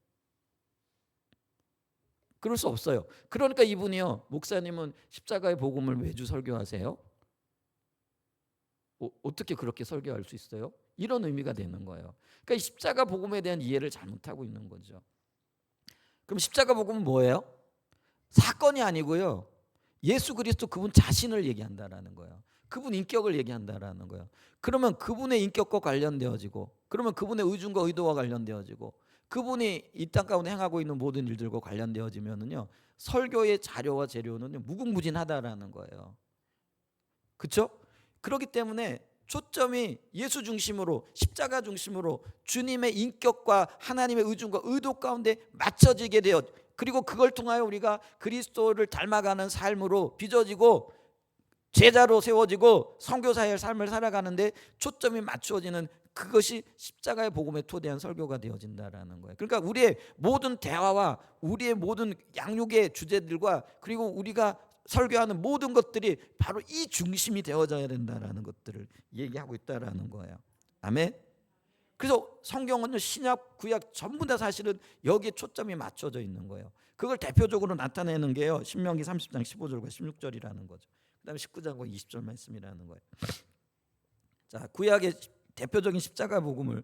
그럴 수 없어요. 그러니까 이분이요, 목사님은 십자가의 복음을 매주 설교하세요? 어떻게 그렇게 설교할 수 있어요? 이런 의미가 되는 거예요. 그러니까 십자가 복음에 대한 이해를 잘못하고 있는 거죠. 그럼 십자가 복음은 뭐예요? 사건이 아니고요, 예수 그리스도 그분 자신을 얘기한다라는 거예요. 그분 인격을 얘기한다라는 거예요. 그러면 그분의 인격과 관련되어지고, 그러면 그분의 의중과 의도와 관련되어지고, 그분이 이 땅 가운데 행하고 있는 모든 일들과 관련되어지면은요, 설교의 자료와 재료는 무궁무진하다라는 거예요. 그렇죠? 그렇기 때문에 초점이 예수 중심으로, 십자가 중심으로 주님의 인격과 하나님의 의중과 의도 가운데 맞춰지게 되어, 그리고 그걸 통하여 우리가 그리스도를 닮아가는 삶으로 빚어지고 제자로 세워지고 선교사의 삶을 살아가는데 초점이 맞추어지는 그것이 십자가의 복음의 토대한 설교가 되어진다라는 거예요. 그러니까 우리의 모든 대화와 우리의 모든 양육의 주제들과 그리고 우리가 설교하는 모든 것들이 바로 이 중심이 되어져야 된다라는 것들을 얘기하고 있다라는 거예요. 아멘. 그래서 성경은요, 신약 구약 전부 다 사실은 여기에 초점이 맞춰져 있는 거예요. 그걸 대표적으로 나타내는 게요, 신명기 30장 15절과 16절이라는 거죠. 그다음에 19장과 20절 말씀이라는 거예요. 자, 구약의 대표적인 십자가 복음을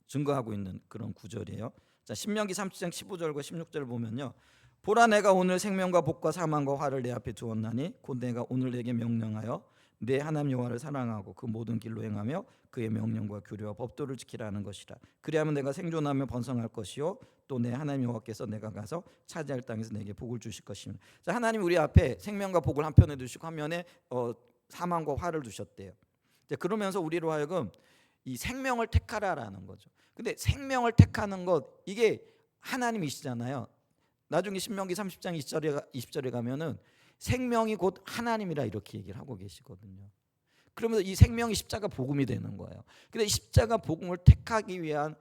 증거하고 있는 그런 구절이에요. 자, 신명기 30장 15절과 16절 보면요, 보라, 내가 오늘 생명과 복과 사망과 화를 내 앞에 두었나니 곧 내가 오늘 내게 명령하여 내 하나님 여호와를 사랑하고 그 모든 길로 행하며 그의 명령과 규례와 법도를 지키라는 것이라. 그리하면 내가 생존하며 번성할 것이요 또 내 하나님 여호와께서 내가 가서 차지할 땅에서 내게 복을 주실 것입니다. 자, 하나님 우리 앞에 생명과 복을 한편에 두시고 한면에 사망과 화를 두셨대요. 그러면서 우리로 하여금 이 생명을 택하라라는 거죠. 근데 생명을 택하는 것, 이게 하나님이시잖아요. 나중에 신명기 30장 20절에 가면은 생명이 곧 하나님이라 이렇게 얘기를 하고 계시거든요. 그러면서 이 생명이 십자가 복음이 되는 거예요. 근데 십자가 복음을 택하기 위한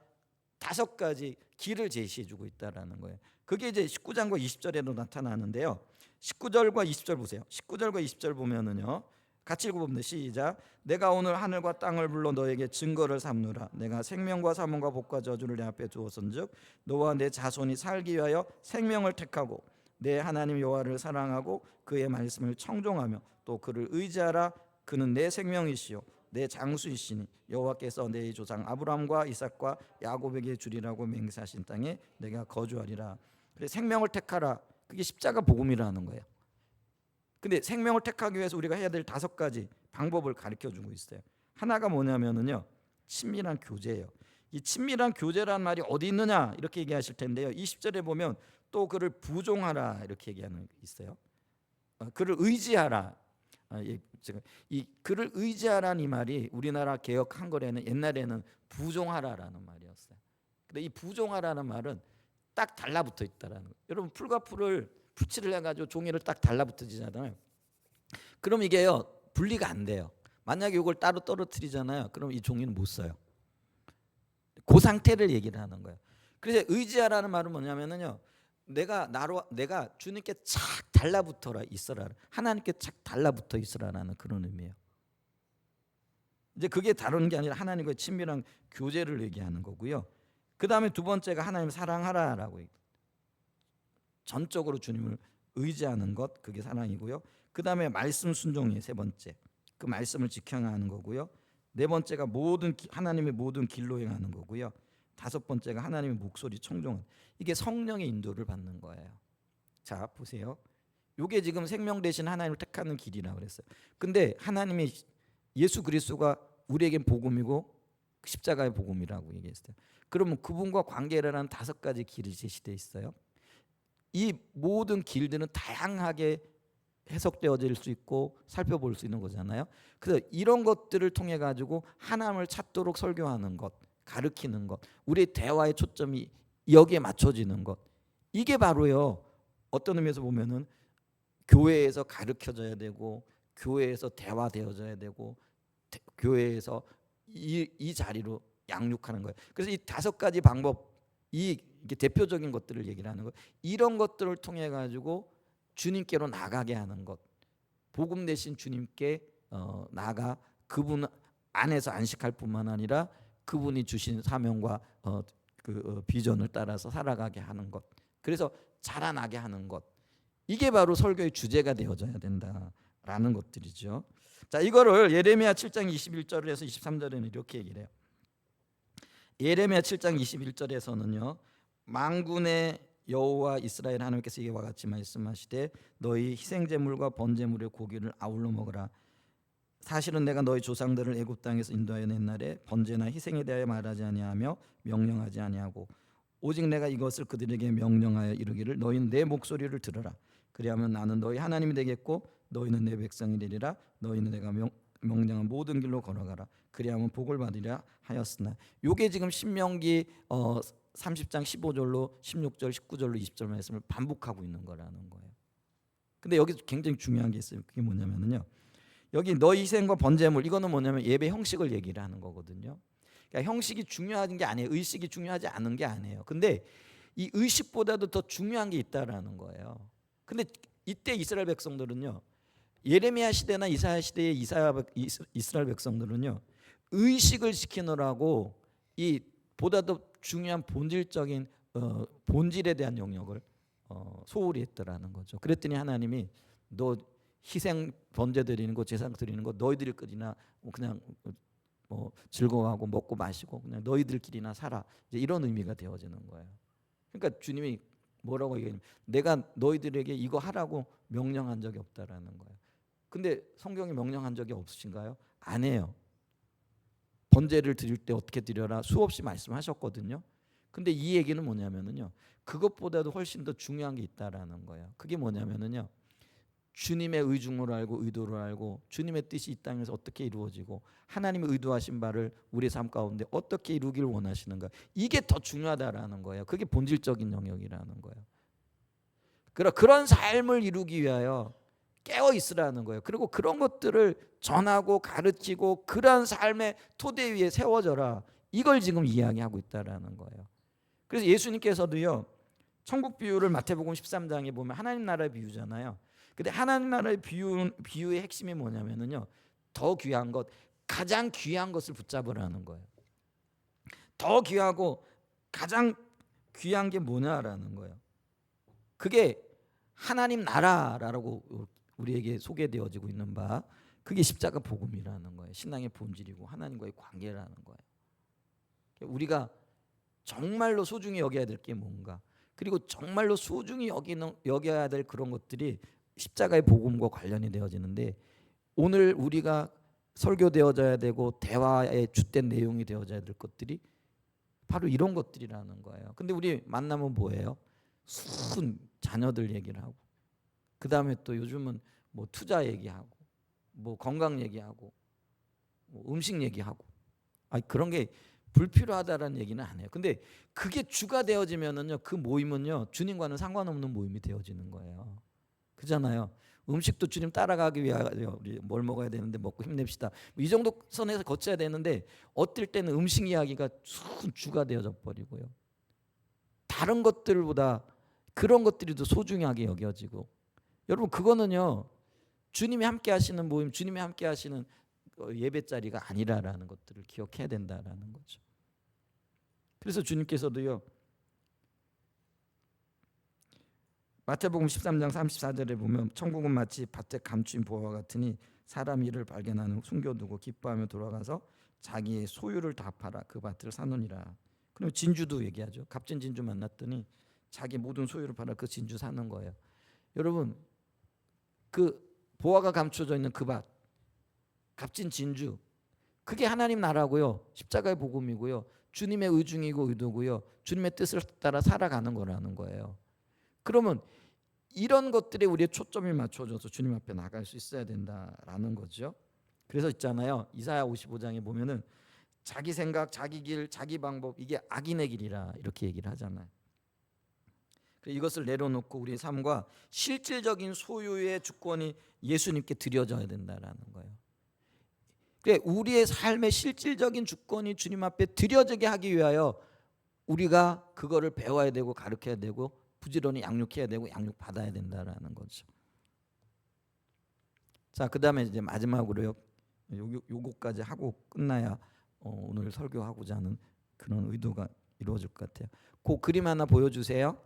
5가지 길을 제시해 주고 있다라는 거예요. 그게 이제 19장과 20절에도 나타나는데요. 19절과 20절 보세요. 19절과 20절 보면은요, 같이 읽어봅니다. 시작. 내가 오늘 하늘과 땅을 불러 너에게 증거를 삼노라. 내가 생명과 사망과 복과 저주를 내 앞에 두었은즉 너와 내 자손이 살기 위하여 생명을 택하고 내 하나님 여호와를 사랑하고 그의 말씀을 청종하며 또 그를 의지하라. 그는 내 생명이시요 내 장수이시니 여호와께서 내 조상 아브라함과 이삭과 야곱에게 주리라고 맹세하신 땅에 내가 거주하리라. 그래, 생명을 택하라. 그게 십자가 복음이라는 거예요. 근데 생명을 택하기 위해서 우리가 해야 될 5가지 방법을 가르쳐 주고 있어요. 하나가 뭐냐면은요, 친밀한 교제예요. 이 친밀한 교제라는 말이 어디 있느냐 이렇게 얘기하실 텐데요, 20절에 보면 또 그를 부종하라 이렇게 얘기하는 게 있어요. 그를 의지하라. 이 그를 의지하라는 이 말이 우리나라 개역 한글에는 옛날에는 부종하라라는 말이었어요. 근데 이 부종하라는 말은 딱 달라붙어 있다라는 거예요. 여러분, 풀과 풀을 풀칠을 해가지고 종이를 딱 달라붙어지잖아요. 그럼 이게요, 분리가 안 돼요. 만약에 이걸 따로 떨어뜨리잖아요. 그럼 이 종이는 못 써요. 그 상태를 얘기를 하는 거예요. 그래서 의지하라는 말은 뭐냐면은요, 내가 주님께 착 달라붙어라 있어라, 하나님께 착 달라붙어 있으라라는 그런 의미예요. 이제 그게 다른 게 아니라 하나님과의 친밀한 교제를 얘기하는 거고요. 그 다음에 2번째가 하나님을 사랑하라라고 얘기해요. 전적으로 주님을 의지하는 것, 그게 사랑이고요. 그 다음에 말씀 순종이 3번째, 그 말씀을 지켜야 하는 거고요. 4번째가 하나님의 모든 길로 행하는 거고요. 5번째가 하나님의 목소리 청종은, 이게 성령의 인도를 받는 거예요. 자, 보세요. 이게 지금 생명 대신 하나님을 택하는 길이라고 그랬어요. 근데 하나님의 예수 그리스도가 우리에겐 복음이고 십자가의 복음이라고 얘기했어요. 그러면 그분과 관계를 하는 5가지 길이 제시되어 있어요. 이 모든 길들은 다양하게 해석되어질 수 있고 살펴볼 수 있는 거잖아요. 그래서 이런 것들을 통해 가지고 하나님을 찾도록 설교하는 것, 가르치는 것, 우리의 대화의 초점이 여기에 맞춰지는 것, 이게 바로요, 어떤 의미에서 보면은 교회에서 가르쳐져야 되고 교회에서 대화되어져야 되고 교회에서 이 자리로 양육하는 거예요. 그래서 이 5가지 방법, 이게 대표적인 것들을 얘기를 하는 거예요. 이런 것들을 통해 가지고 주님께로 나가게 하는 것, 복음 대신 주님께 나가 그분 안에서 안식할 뿐만 아니라 그분이 주신 사명과 비전을 따라서 살아가게 하는 것, 그래서 자라나게 하는 것, 이게 바로 설교의 주제가 되어져야 된다라는 것들이죠. 자, 이거를 예레미야 7장 21절에서 23절에는 이렇게 얘기를 해요. 예레미야 7장 21절에서는요, 만군의 여호와 이스라엘 하나님께서 이와 같이 말씀하시되 너희 희생제물과 번제물의 고기를 아울러 먹으라. 사실은 내가 너희 조상들을 애굽 땅에서 인도하여 낸 날에 번제나 희생에 대하여 말하지 아니하며 명령하지 아니하고 오직 내가 이것을 그들에게 명령하여 이르기를 너희는 내 목소리를 들으라. 그리하면 나는 너희 하나님이 되겠고 너희는 내 백성이 되리라. 너희는 내가 명령한 모든 길로 걸어가라. 그리하면 복을 받으리라 하였으나, 요게 지금 신명기 30장 15절로 16절 19절로 20절 말씀을 반복하고 있는 거라는 거예요. 근데 여기 굉장히 중요한 게 있어요. 그게 뭐냐면요, 여기 너희 희생과 번제물, 이거는 뭐냐면 예배 형식을 얘기를 하는 거거든요. 그러니까 형식이 중요한 게 아니에요. 의식이 중요하지 않은 게 아니에요. 근데 이 의식보다도 더 중요한 게 있다라는 거예요. 근데 이때 이스라엘 백성들은요, 예레미야 시대나 이사야 시대의 이스라엘 백성들은요, 의식을 지키느라고 이 보다도 중요한 본질적인 본질에 대한 영역을 소홀히 했더라는 거죠. 그랬더니 하나님이 너 희생 번제 드리는 거, 제사 드리는 거 너희들끼리나 그냥 즐거워하고 먹고 마시고 그냥 너희들끼리나 살아, 이제 이런 의미가 되어지는 거예요. 그러니까 주님이 뭐라고 얘기하냐면 내가 너희들에게 이거 하라고 명령한 적이 없다라는 거예요. 근데 성경에 명령한 적이 없으신가요? 안 해요. 번제를 드릴 때 어떻게 드려라 수없이 말씀하셨거든요. 근데 이 얘기는 뭐냐면은요, 그것보다도 훨씬 더 중요한 게 있다라는 거예요. 그게 뭐냐면은요, 주님의 의중을 알고 의도를 알고 주님의 뜻이 이 땅에서 어떻게 이루어지고 하나님이 의도하신 바를 우리의 삶 가운데 어떻게 이루기를 원하시는가, 이게 더 중요하다라는 거예요. 그게 본질적인 영역이라는 거예요. 그런 삶을 이루기 위하여 깨어 있으라는 거예요. 그리고 그런 것들을 전하고 가르치고 그러한 삶의 토대 위에 세워져라, 이걸 지금 이야기하고 있다라는 거예요. 그래서 예수님께서도요, 천국 비유를 마태복음 13장에 보면 하나님 나라의 비유잖아요. 근데 하나님 나라의 비유의 핵심이 뭐냐면은요, 더 귀한 것, 가장 귀한 것을 붙잡으라는 거예요. 더 귀하고 가장 귀한 게 뭐냐라는 거예요. 그게 하나님 나라라고 우리에게 소개되어지고 있는 바, 그게 십자가 복음이라는 거예요. 신앙의 본질이고 하나님과의 관계라는 거예요. 우리가 정말로 소중히 여겨야 될 게 뭔가, 그리고 정말로 소중히 여겨야 될 그런 것들이 십자가의 복음과 관련이 되어지는데, 오늘 우리가 설교되어져야 되고 대화의 주된 내용이 되어져야 될 것들이 바로 이런 것들이라는 거예요. 근데 우리 만나면 뭐예요? 순 자녀들 얘기를 하고, 그 다음에 또 요즘은 뭐 투자 얘기하고, 뭐 건강 얘기하고, 뭐 음식 얘기하고, 그런 게 불필요하다라는 얘기는 안 해요. 근데 그게 주가 되어지면은요, 그 모임은요 주님과는 상관없는 모임이 되어지는 거예요. 그잖아요. 음식도 주님 따라가기 위하여 우리 뭘 먹어야 되는데 먹고 힘냅시다, 이 정도 선에서 거쳐야 되는데, 어떨 때는 음식 이야기가 순 주가 되어져 버리고요, 다른 것들보다 그런 것들이 더 소중하게 여겨지고, 여러분 그거는요 주님이 함께 하시는 모임, 주님이 함께 하시는 예배 자리가 아니라라는 것들을 기억해야 된다라는 거죠. 그래서 주님께서도요, 마태복음 13장 34절에 보면 천국은 마치 밭에 감추인 보화와 같으니 사람 이를 발견하는 숨겨두고 기뻐하며 돌아가서 자기의 소유를 다 팔아 그 밭을 사느니라. 그리고 진주도 얘기하죠. 값진 진주 만났더니 자기 모든 소유를 팔아 그 진주 사는 거예요. 여러분, 그 보화가 감춰져 있는 그 밭, 값진 진주, 그게 하나님 나라고요, 십자가의 복음이고요, 주님의 의중이고 의도고요, 주님의 뜻을 따라 살아가는 거라는 거예요. 그러면 이런 것들에 우리의 초점이 맞춰져서 주님 앞에 나갈 수 있어야 된다라는 거죠. 그래서 있잖아요, 이사야 55장에 보면은 자기 생각, 자기 길, 자기 방법, 이게 악인의 길이라 이렇게 얘기를 하잖아요. 이것을 내려놓고 우리의 삶과 실질적인 소유의 주권이 예수님께 드려져야 된다라는 거예요. 우리의 삶의 실질적인 주권이 주님 앞에 드려지게 하기 위하여 우리가 그거를 배워야 되고 가르쳐야 되고 부지런히 양육해야 되고 양육받아야 된다라는 거죠. 자, 그 다음에 이제 마지막으로요, 요거까지 하고 끝나야 오늘 설교하고자 하는 그런 의도가 이루어질 것 같아요. 그 그림 하나 보여주세요.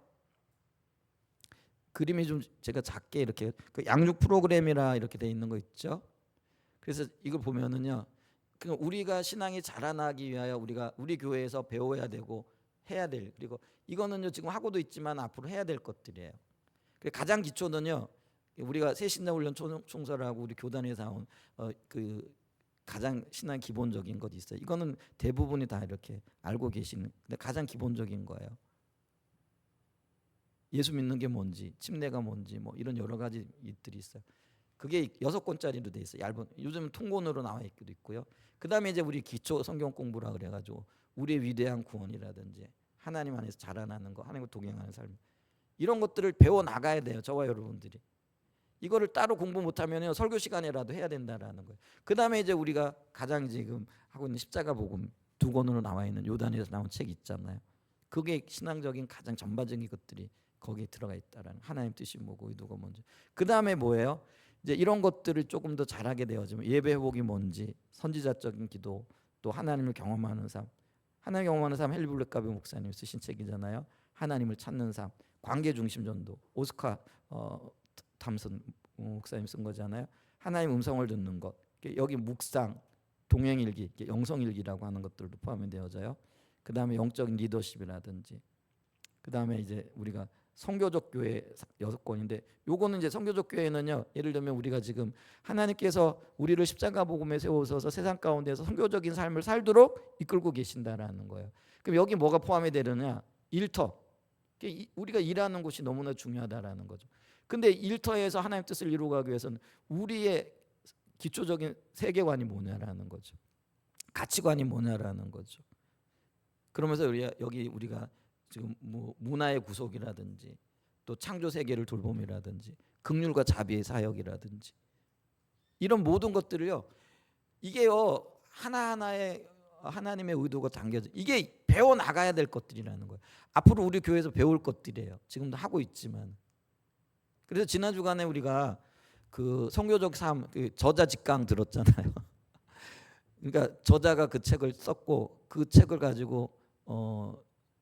그림이 좀 제가 작게 이렇게 그 양육 프로그램이라 이렇게 돼 있는 거 있죠. 그래서 이걸 보면은요, 우리가 신앙이 자라나기 위하여 우리 교회에서 배워야 되고 해야 될, 그리고 이거는요 지금 하고도 있지만 앞으로 해야 될 것들이에요. 가장 기초는요, 우리가 새신자 훈련 총설하고 우리 교단에서 나온 그 가장 신앙 기본적인 것이 있어요. 이거는 대부분이 다 이렇게 알고 계시는, 근데 가장 기본적인 거예요. 예수 믿는 게 뭔지, 침례가 뭔지, 뭐 이런 여러 가지 일들이 있어요. 그게 6권짜리로 돼 있어요. 얇은, 요즘 통본으로 나와 있기도 있고요. 그 다음에 이제 우리 기초 성경 공부라 그래가지고 우리의 위대한 구원이라든지 하나님 안에서 자라나는 거, 하나님과 동행하는 삶, 이런 것들을 배워 나가야 돼요. 저와 여러분들이 이거를 따로 공부 못하면 설교 시간에라도 해야 된다라는 거예요. 그 다음에 이제 우리가 가장 지금 하고 있는 십자가 복음, 두 권으로 나와 있는 요단에서 나온 책 있잖아요. 그게 신앙적인 가장 전반적인 것들이 거기에 들어가 있다라는 하나님 뜻이 뭐고 의도가 뭔지. 그 다음에 뭐예요? 이제 이런 것들을 조금 더 잘하게 되어지면 예배 회복이 뭔지, 선지자적인 기도, 또 하나님을 경험하는 삶. 하나님 경험하는 삶 헨리 블랙가비 목사님 쓰신 책이잖아요. 하나님을 찾는 삶, 관계 중심 전도. 오스카 탐슨 목사님 쓴 거잖아요. 하나님 음성을 듣는 것. 여기 묵상, 동행일기, 영성일기라고 하는 것들도 포함이 되어져요. 그 다음에 영적인 리더십이라든지, 그 다음에 이제 우리가 선교적 교회 6권인데, 요거는 이제 선교적 교회는요, 예를 들면 우리가 지금 하나님께서 우리를 십자가 복음에 세우셔서 세상 가운데서 선교적인 삶을 살도록 이끌고 계신다라는 거예요. 그럼 여기 뭐가 포함이 되느냐? 일터. 우리가 일하는 곳이 너무나 중요하다라는 거죠. 근데 일터에서 하나님 뜻을 이루어가기 위해서는 우리의 기초적인 세계관이 뭐냐라는 거죠. 가치관이 뭐냐라는 거죠. 그러면서 여기 우리가 지금 뭐 문화의 구속이라든지, 또 창조 세계를 돌봄이라든지, 긍휼과 자비의 사역이라든지, 이런 모든 것들을요, 이게요 하나하나의 하나님의 의도가 담겨져, 이게 배워 나가야 될 것들이라는 거예요. 앞으로 우리 교회에서 배울 것들이에요. 지금도 하고 있지만. 그래서 지난 주간에 우리가 그 선교적 삶, 그 저자 직강 들었잖아요. 그러니까 저자가 그 책을 썼고 그 책을 가지고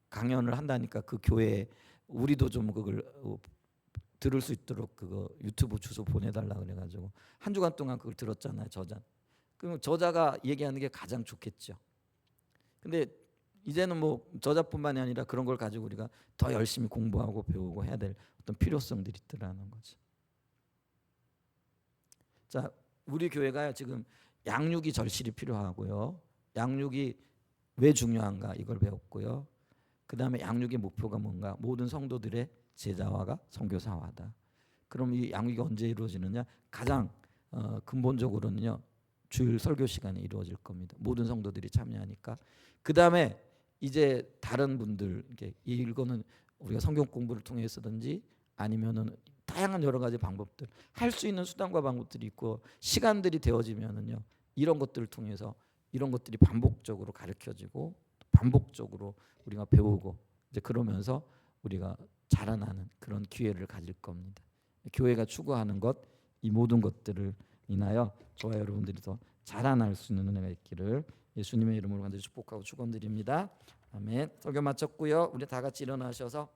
강연을 한다니까 그 교회에 우리도 좀 그걸 들을 수 있도록 그거 유튜브 주소 보내달라 그래가지고 한 주간 동안 그걸 들었잖아요. 그럼 저자가 얘기하는 게 가장 좋겠죠. 근데 이제는 뭐 저자뿐만이 아니라 그런 걸 가지고 우리가 더 열심히 공부하고 배우고 해야 될 어떤 필요성들이 있더라는 거죠. 자, 우리 교회가 지금 양육이 절실히 필요하고요. 양육이 왜 중요한가 이걸 배웠고요. 그 다음에 양육의 목표가 뭔가, 모든 성도들의 제자화가 선교사화다. 그럼 이 양육이 언제 이루어지느냐? 가장 근본적으로는요, 주일 설교 시간에 이루어질 겁니다. 모든 성도들이 참여하니까. 그 다음에 이제 다른 분들, 이거는 우리가 성경 공부를 통해서든지 아니면은 다양한 여러 가지 방법들, 할 수 있는 수단과 방법들이 있고 시간들이 되어지면은요, 이런 것들을 통해서 이런 것들이 반복적으로 가르쳐지고 반복적으로 우리가 배우고, 이제 그러면서 우리가 자라나는 그런 기회를 가질 겁니다. 교회가 추구하는 것, 이 모든 것들을 인하여 저와 여러분들이 더 자라날 수 있는 은혜가 있기를 예수님의 이름으로 간절히 축복하고 축원드립니다. 아멘. 설교 마쳤고요. 우리 다 같이 일어나셔서